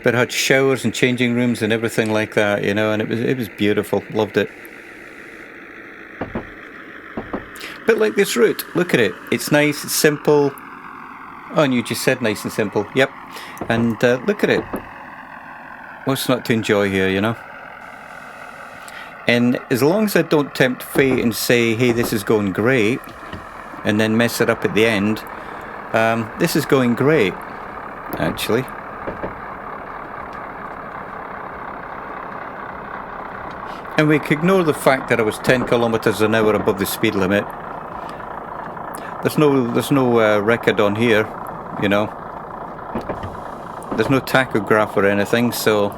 But it had showers and changing rooms and everything like that, you know, and it was beautiful. Loved it. But like this route, look at it. It's nice, it's simple. Oh, and you just said nice and simple. Yep. And look at it. What's not to enjoy here, you know? And as long as I don't tempt fate and say, hey, this is going great, and then mess it up at the end, this is going great, actually. And we can ignore the fact that I was 10 kilometers an hour above the speed limit. There's no record on here, you know. There's no tachograph or anything, so.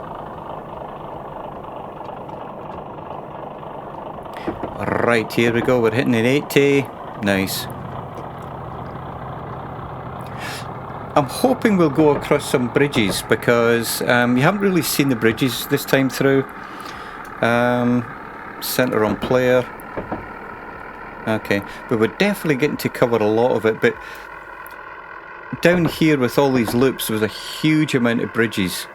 Right, here we go. We're hitting an 80. Nice. I'm hoping we'll go across some bridges because you haven't really seen the bridges this time through. Center on player. Okay, but we're definitely getting to cover a lot of it. But down here with all these loops, there was a huge amount of bridges,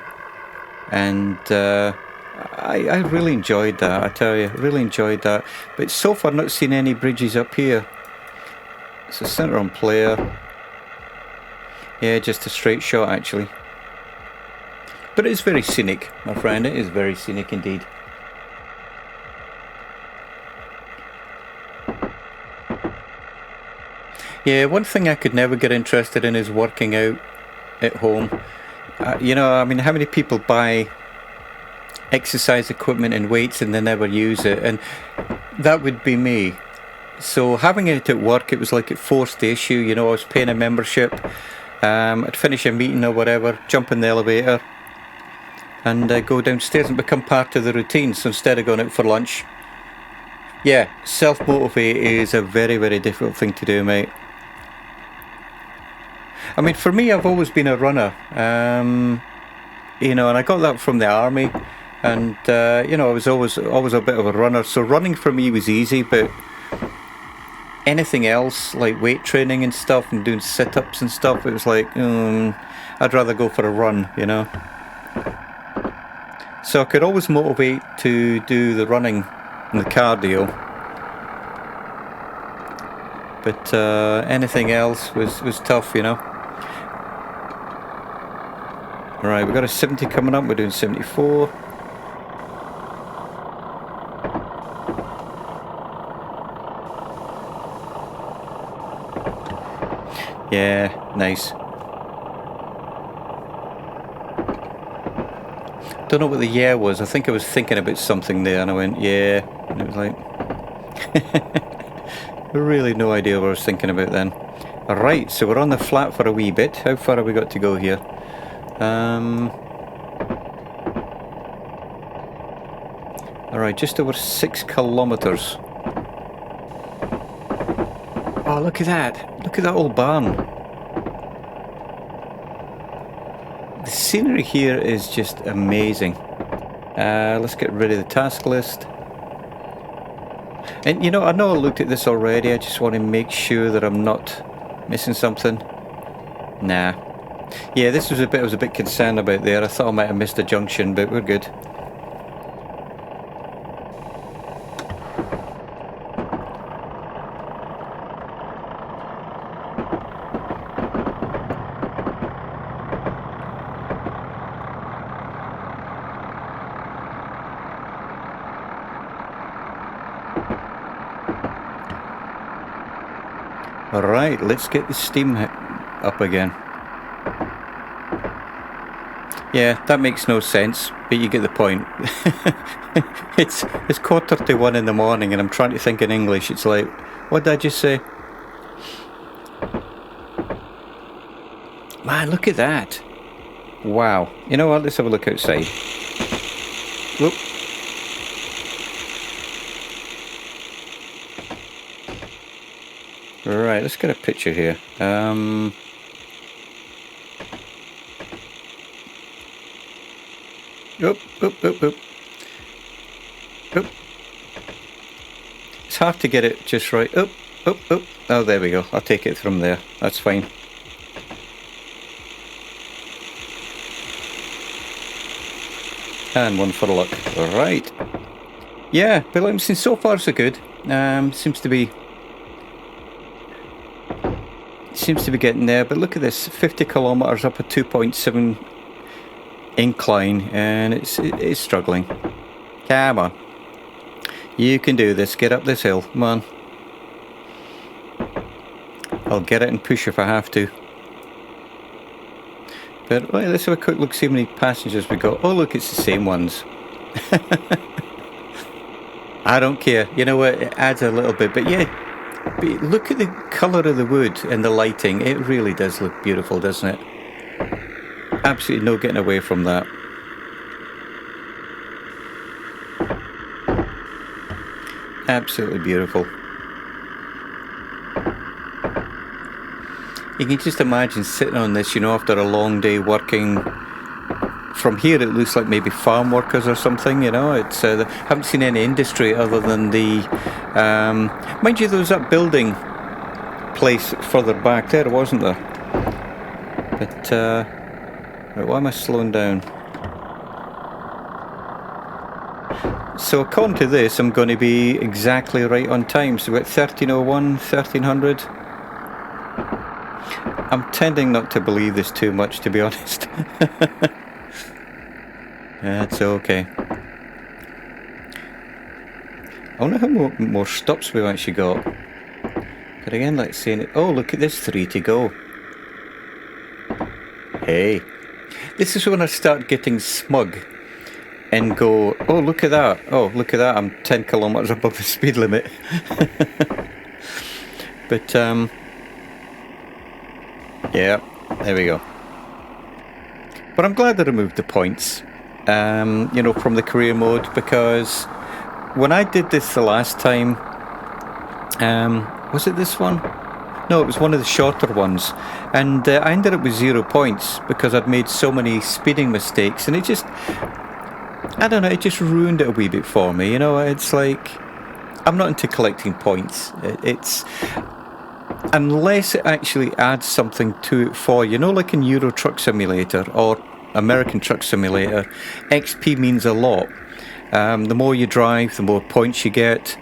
and I really enjoyed that. I tell you, really enjoyed that. But so far, not seen any bridges up here. So center on player. Yeah, just a straight shot actually. But it is very scenic, my friend. It is very scenic indeed. Yeah, one thing I could never get interested in is working out at home. You know, I mean, how many people buy exercise equipment and weights and they never use it? And that would be me. So having it at work, it was like it forced the issue. You know, I was paying a membership. I'd finish a meeting or whatever, jump in the elevator and go downstairs and become part of the routine. So instead of going out for lunch, Yeah, self-motivate is a very, very difficult thing to do, mate. I mean, for me, I've always been a runner, you know, and I got that from the army, and you know, I was always a bit of a runner. So running for me was easy, but anything else like weight training and stuff, and doing sit-ups and stuff, it was like, I'd rather go for a run, you know. So I could always motivate to do the running and the cardio, but anything else was tough, you know. Right, we've got a 70 coming up, we're doing 74. Yeah, nice. Don't know what the yeah was. I think I was thinking about something there and I went, yeah. And it was like, really no idea what I was thinking about then. Alright, so we're on the flat for a wee bit. How far have we got to go here? Alright, just over 6 kilometres. Oh, look at that. Look at that old barn. The scenery here is just amazing. Let's get rid of the task list. And you know I looked at this already. I just want to make sure that I'm not missing something. Nah. Yeah, this was a bit I was a bit concerned about there. I thought I might have missed a junction, but we're good. Alright, let's get the steam up again. Yeah, that makes no sense, but you get the point. It's 1:45 in the morning and I'm trying to think in English. It's like, what did I just say? Man, look at that. Wow. You know what, let's have a look outside. Whoop. Right, let's get a picture here. Oop, oop, oop, oop. Oop. It's hard to get it just right. Oop, oop, oop. Oh, there we go. I'll take it from there. That's fine. And one for luck. Alright. Yeah, but like, so far so good. Seems to be getting there, but look at this, 50 kilometers up a 2.7 incline, and it's struggling. Come on, you can do this. Get up this hill, come on. I'll get it and push if I have to. But well, let's have a quick look, see how many passengers we got. Oh look, it's the same ones. I don't care, you know what, it adds a little bit, but yeah. But look at the colour of the wood and the lighting. It really does look beautiful, doesn't it? Absolutely no getting away from that. Absolutely beautiful. You can just imagine sitting on this, you know, after a long day working. From here it looks like maybe farm workers or something, you know. It's I haven't seen any industry other than the mind you, there was that building place further back there, wasn't there? But right, why am I slowing down? So according to this I'm going to be exactly right on time. So we're at 1301, 1300. I'm tending not to believe this too much, to be honest. That's okay. I wonder how more stops we've actually got. But again, like saying, oh look at this, 3 to go. Hey, this is when I start getting smug and go, oh look at that, oh look at that, I'm 10 kilometers above the speed limit. But yeah, there we go. But I'm glad they removed the points, you know, from the career mode, because when I did this the last time, was it this one? No, it was one of the shorter ones, and I ended up with 0 points because I'd made so many speeding mistakes, and it just, I don't know, it just ruined it a wee bit for me. You know, it's like, I'm not into collecting points. It's, unless it actually adds something to it for you, know, like in Euro Truck Simulator or American Truck Simulator, XP means a lot. The more you drive, the more points you get,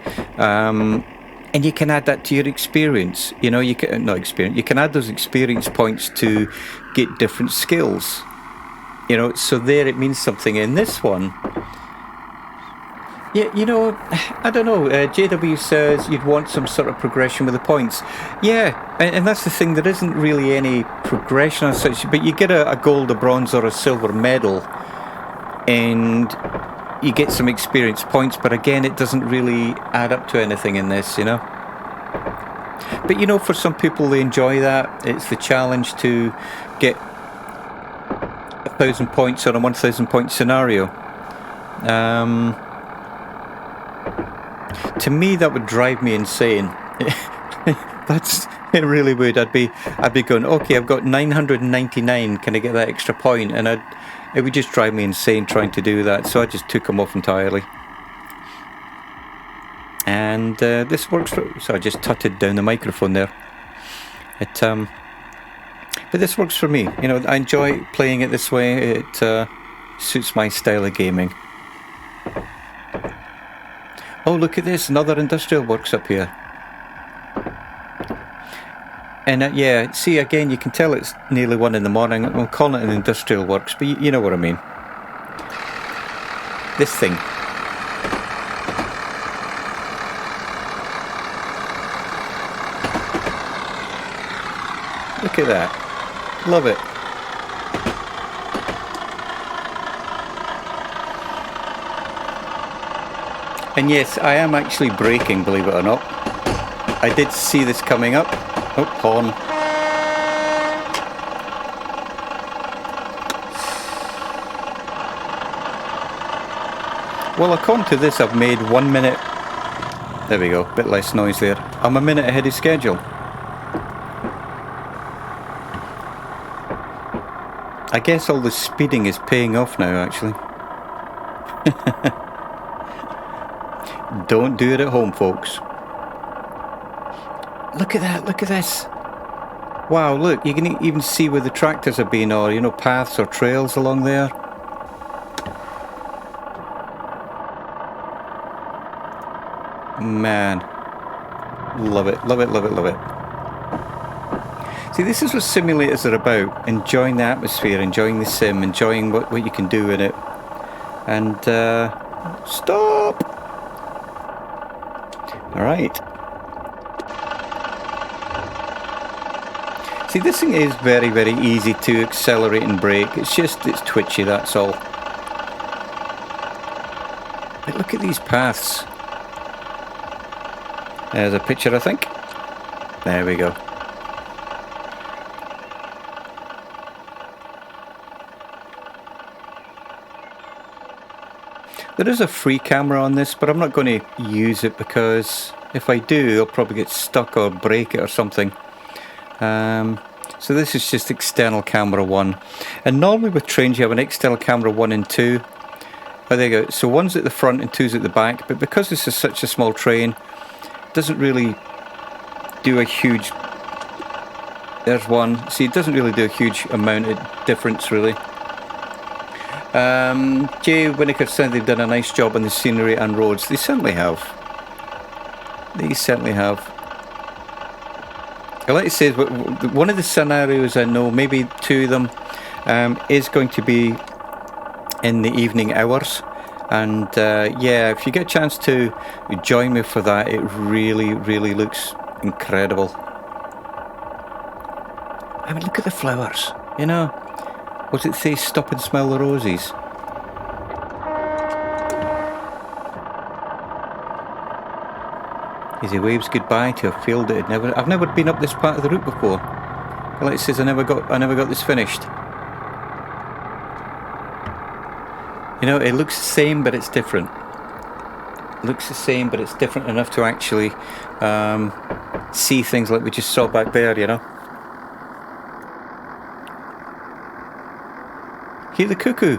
and you can add that to your experience. You know, you can not experience. You can add those experience points to get different skills. You know, so there it means something. In this one, yeah, you know, I don't know. JW says you'd want some sort of progression with the points. Yeah, and that's the thing. There isn't really any progression as such, but you get a gold, a bronze, or a silver medal, and you get some experience points. But again, it doesn't really add up to anything in this, you know. But you know, for some people, they enjoy that. It's the challenge to get 1,000 points on a 1,000 point scenario. To me, that would drive me insane. It really would. I'd be going, okay, I've got 999. Can I get that extra point? And it would just drive me insane trying to do that. So I just took them off entirely. And this works. So I just tutted down the microphone there. But this works for me. You know, I enjoy playing it this way. It suits my style of gaming. Oh, look at this, another industrial works up here. And yeah, see, again, you can tell it's nearly 1 in the morning. I'm calling it an industrial works, but you know what I mean. This thing. Look at that. Love it. And yes, I am actually braking, believe it or not. I did see this coming up. Oh, horn. Well, according to this, I've made 1 minute. There we go, a bit less noise there. I'm a minute ahead of schedule. I guess all the speeding is paying off now, actually. Don't do it at home, folks. Look at that, look at this. Wow, look, you can even see where the tractors have been, or, you know, paths or trails along there. Man. Love it, love it, love it, love it. See, this is what simulators are about. Enjoying the atmosphere, enjoying the sim, enjoying what you can do in it. And, stop! Alright. See, this thing is very, very easy to accelerate and brake. It's twitchy, that's all. But look at these paths. There's a picture, I think. There we go. There is a free camera on this, but I'm not going to use it because if I do, I'll probably get stuck or break it or something. So this is just external camera 1. And normally with trains you have an external camera 1 and 2. Oh, there you go. So one's at the front and two's at the back. But because this is such a small train, it doesn't really do a huge... There's one. See, it doesn't really do a huge amount of difference, really. Jay Winnicker said they've done a nice job on the scenery and roads. They certainly have. They certainly have. Like I said, one of the scenarios I know, maybe 2 of them, is going to be in the evening hours. And yeah, if you get a chance to join me for that, it really, really looks incredible. I mean, look at the flowers, you know. What's it say? Stop and smell the roses. As he waves goodbye to a field that I've never been up this part of the route before. Like it says, I never got this finished. You know, it looks the same, but it's different. looks the same, but it's different enough to actually see things like we just saw back there, you know. Hear the cuckoo.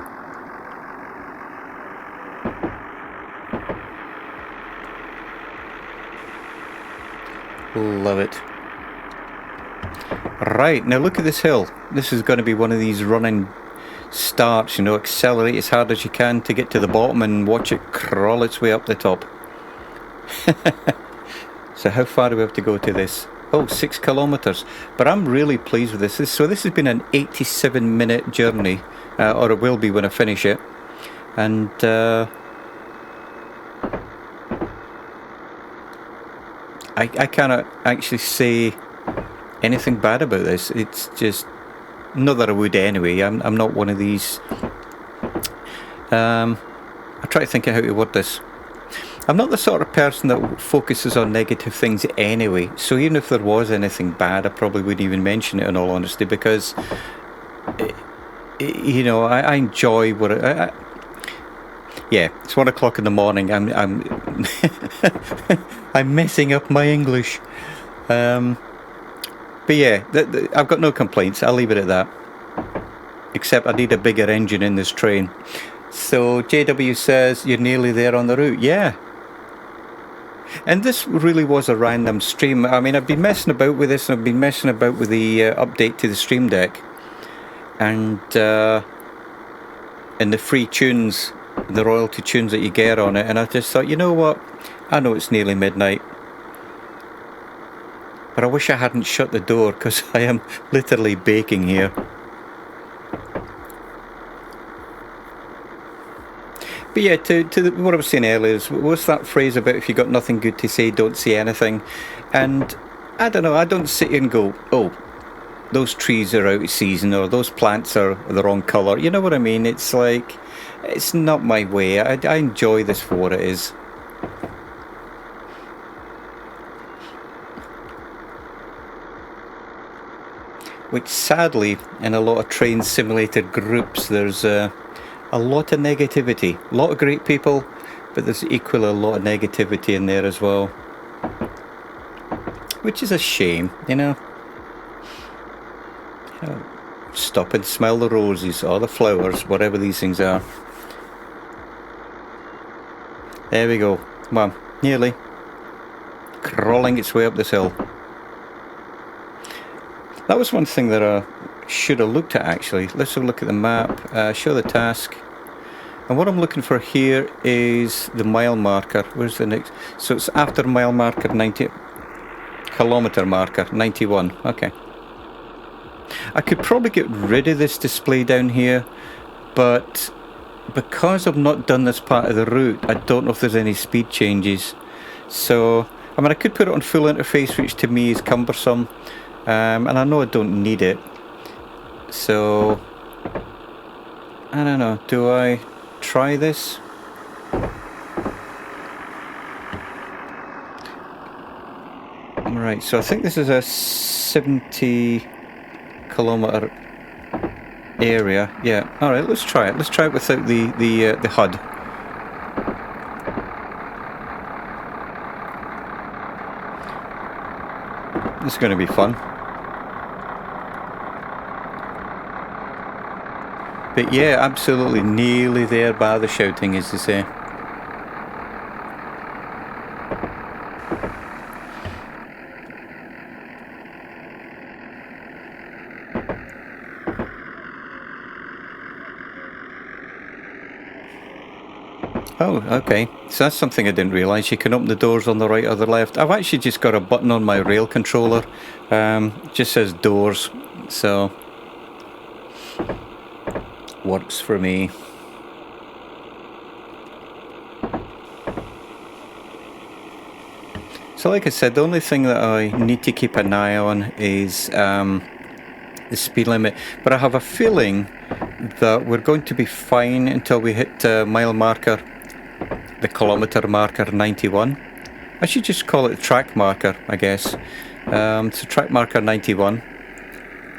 Love it. Right, now look at this hill. This is going to be one of these running starts, you know, accelerate as hard as you can to get to the bottom and watch it crawl its way up the top. So how far do we have to go to this? Oh, 6 kilometers. But I'm really pleased with this. So this has been an 87-minute journey, or it will be when I finish it. And I cannot actually say anything bad about this. It's just, not that I would anyway. I'm not one of these. I try to think of how to word this. I'm not the sort of person that focuses on negative things anyway. So even if there was anything bad, I probably wouldn't even mention it, in all honesty, because you know, I enjoy what yeah, it's 1 o'clock in the morning. I'm I'm messing up my English. But yeah, I've got no complaints. I'll leave it at that. Except I need a bigger engine in this train. So JW says you're nearly there on the route. Yeah. And this really was a random stream. I mean, I've been messing about with this, and I've been messing about with the update to the Stream Deck, and the free tunes, the royalty tunes that you get on it. And I just thought, you know what? I know it's nearly midnight, but I wish I hadn't shut the door, because I am literally baking here. But yeah, what I was saying earlier is, what's that phrase about if you got nothing good to say, don't say anything? And I don't know, I don't sit here and go, oh, those trees are out of season, or those plants are the wrong colour. You know what I mean? It's like, it's not my way. I enjoy this for what it is. Which sadly, in a lot of train simulator groups, there's a lot of negativity. A lot of great people, but there's equally a lot of negativity in there as well. Which is a shame, you know. Stop and smell the roses, or the flowers, whatever these things are. There we go. Come on, nearly. Crawling its way up this hill. That was one thing that I should have looked at, actually. Let's have a look at the map, show the task. And what I'm looking for here is the mile marker. Where's the next? So it's after mile marker 90, kilometer marker 91. Okay. I could probably get rid of this display down here, but because I've not done this part of the route, I don't know if there's any speed changes. So, I mean, I could put it on full interface, which to me is cumbersome. And I know I don't need it, so I don't know, do I try this? Right, so I think this is a 70 kilometer area. Yeah, alright, let's try it. Let's try it without the HUD. This is going to be fun. But yeah, absolutely nearly there by the shouting, as they say. Oh, okay. So that's something I didn't realise. You can open the doors on the right or the left. I've actually just got a button on my rail controller. It just says doors. So works for me. So like I said, the only thing that I need to keep an eye on is the speed limit. But I have a feeling that we're going to be fine until we hit mile marker, the kilometer marker 91. I should just call it track marker, I guess. So track marker 91.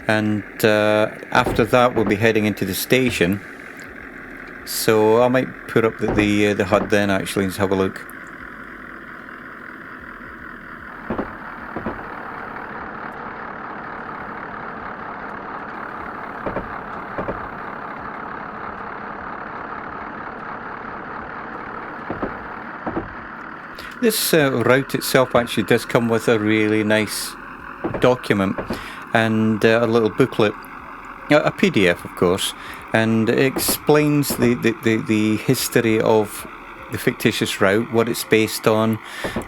And after that we'll be heading into the station. So I might put up the HUD then, actually, and have a look. This route itself actually does come with a really nice document and a little booklet, a PDF of course, and it explains the history of the fictitious route, what it's based on.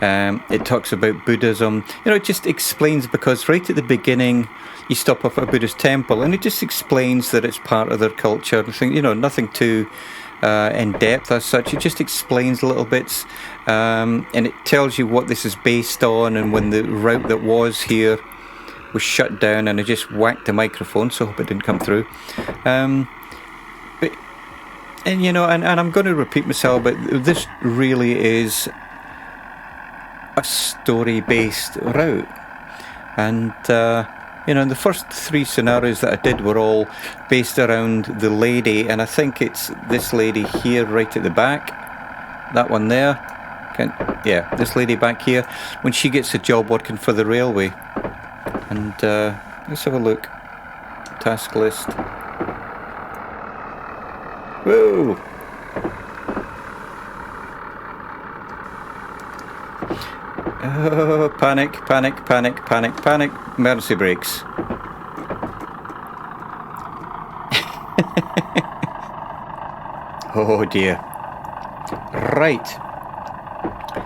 It talks about Buddhism. It just explains, because right at the beginning you stop off at a Buddhist temple and it just explains that it's part of their culture. Nothing too in depth as such. It just explains little bits, and it tells you what this is based on, and when the route that was here was shut down. And I just whacked the microphone, so I hope it didn't come through. And I'm going to repeat myself, but this really is a story-based route. And the first 3 scenarios that I did were all based around the lady, and I think it's this lady here right at the back, that one there. This lady back here, when she gets a job working for the railway. And let's have a look. Task list. Whoa! Oh, panic, panic, panic, panic, panic. Emergency brakes. Oh dear. Right.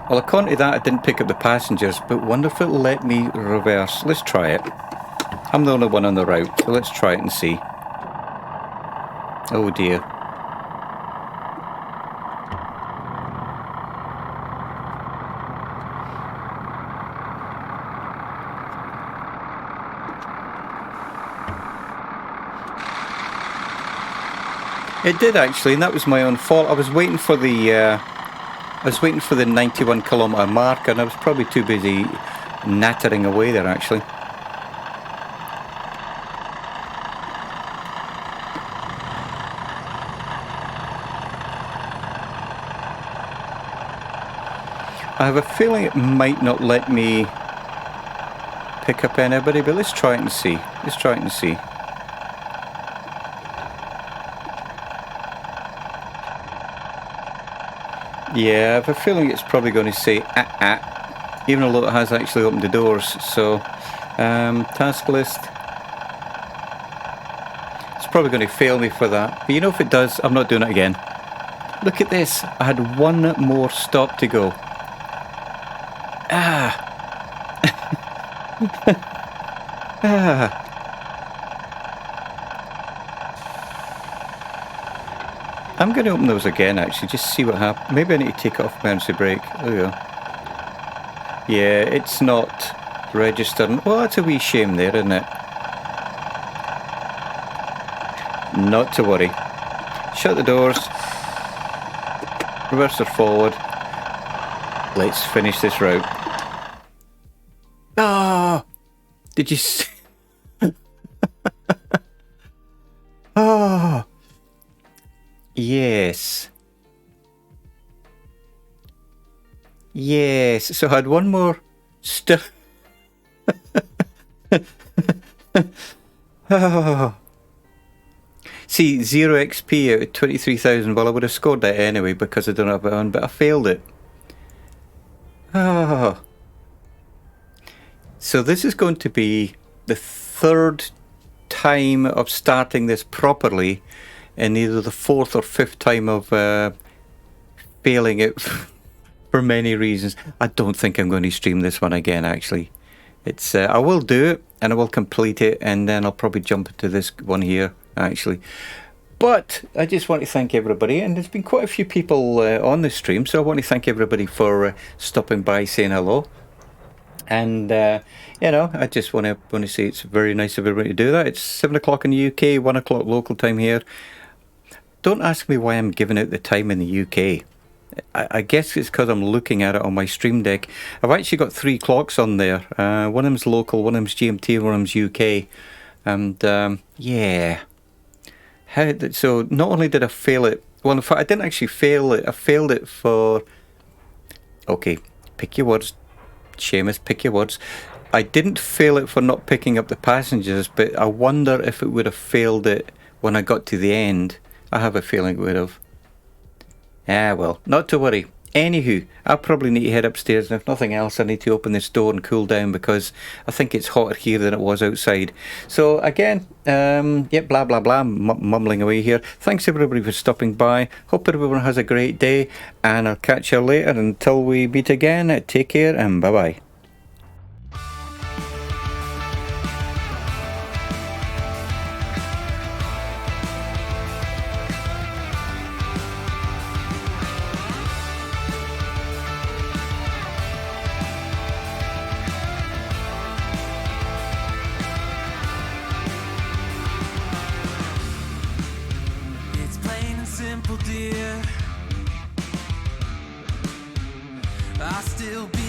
Well, according to that, I didn't pick up the passengers, but wonder if it'll let me reverse. Let's try it. I'm the only one on the route, so let's try it and see. Oh dear. It did actually, and that was my own fault. I was waiting for the 91 kilometre mark, and I was probably too busy nattering away there actually. I have a feeling it might not let me pick up anybody, but let's try it and see. Let's try it and see. Yeah, I have a feeling it's probably going to say even though it has actually opened the doors. So, task list. It's probably going to fail me for that. But if it does, I'm not doing it again. Look at this. I had one more stop to go. I'm going to open those again actually, just see what happens. Maybe I need to take it off emergency brake. There we go. Yeah, it's not registering. Well, that's a wee shame there, isn't it? Not to worry. Shut the doors. Reverse her forward. Let's finish this route. Ah! Did you see? Ah! Yes. Yes. So I had one more stuff. Oh. See, 0 XP out of 23,000. Well, I would have scored that anyway because I don't have it on, but I failed it. Oh. So this is going to be the 3rd time of starting this properly, and either the 4th or 5th time of failing it for many reasons. I don't think I'm going to stream this one again actually. It's I will do it and I will complete it, and then I'll probably jump into this one here actually. But I just want to thank everybody, and there's been quite a few people on the stream, so I want to thank everybody for stopping by, saying hello. And I just want to say it's very nice of everybody to do that. It's 7 o'clock in the UK, 1 o'clock local time here. Don't ask me why I'm giving out the time in the UK. I guess it's because I'm looking at it on my stream deck. I've actually got 3 clocks on there. One of them's local, one of them's GMT, and one of them's UK. And yeah. So not only did I fail it, well in fact I didn't actually fail it, I failed it for, okay, pick your words, Seamus, pick your words. I didn't fail it for not picking up the passengers, but I wonder if it would have failed it when I got to the end. I have a feeling it would have. Ah, well, not to worry. Anywho, I probably need to head upstairs, and if nothing else, I need to open this door and cool down because I think it's hotter here than it was outside. So again, yep, blah blah blah, mumbling away here. Thanks everybody for stopping by. Hope everyone has a great day, and I'll catch you later. Until we meet again, take care and bye bye. Simple, dear. I still be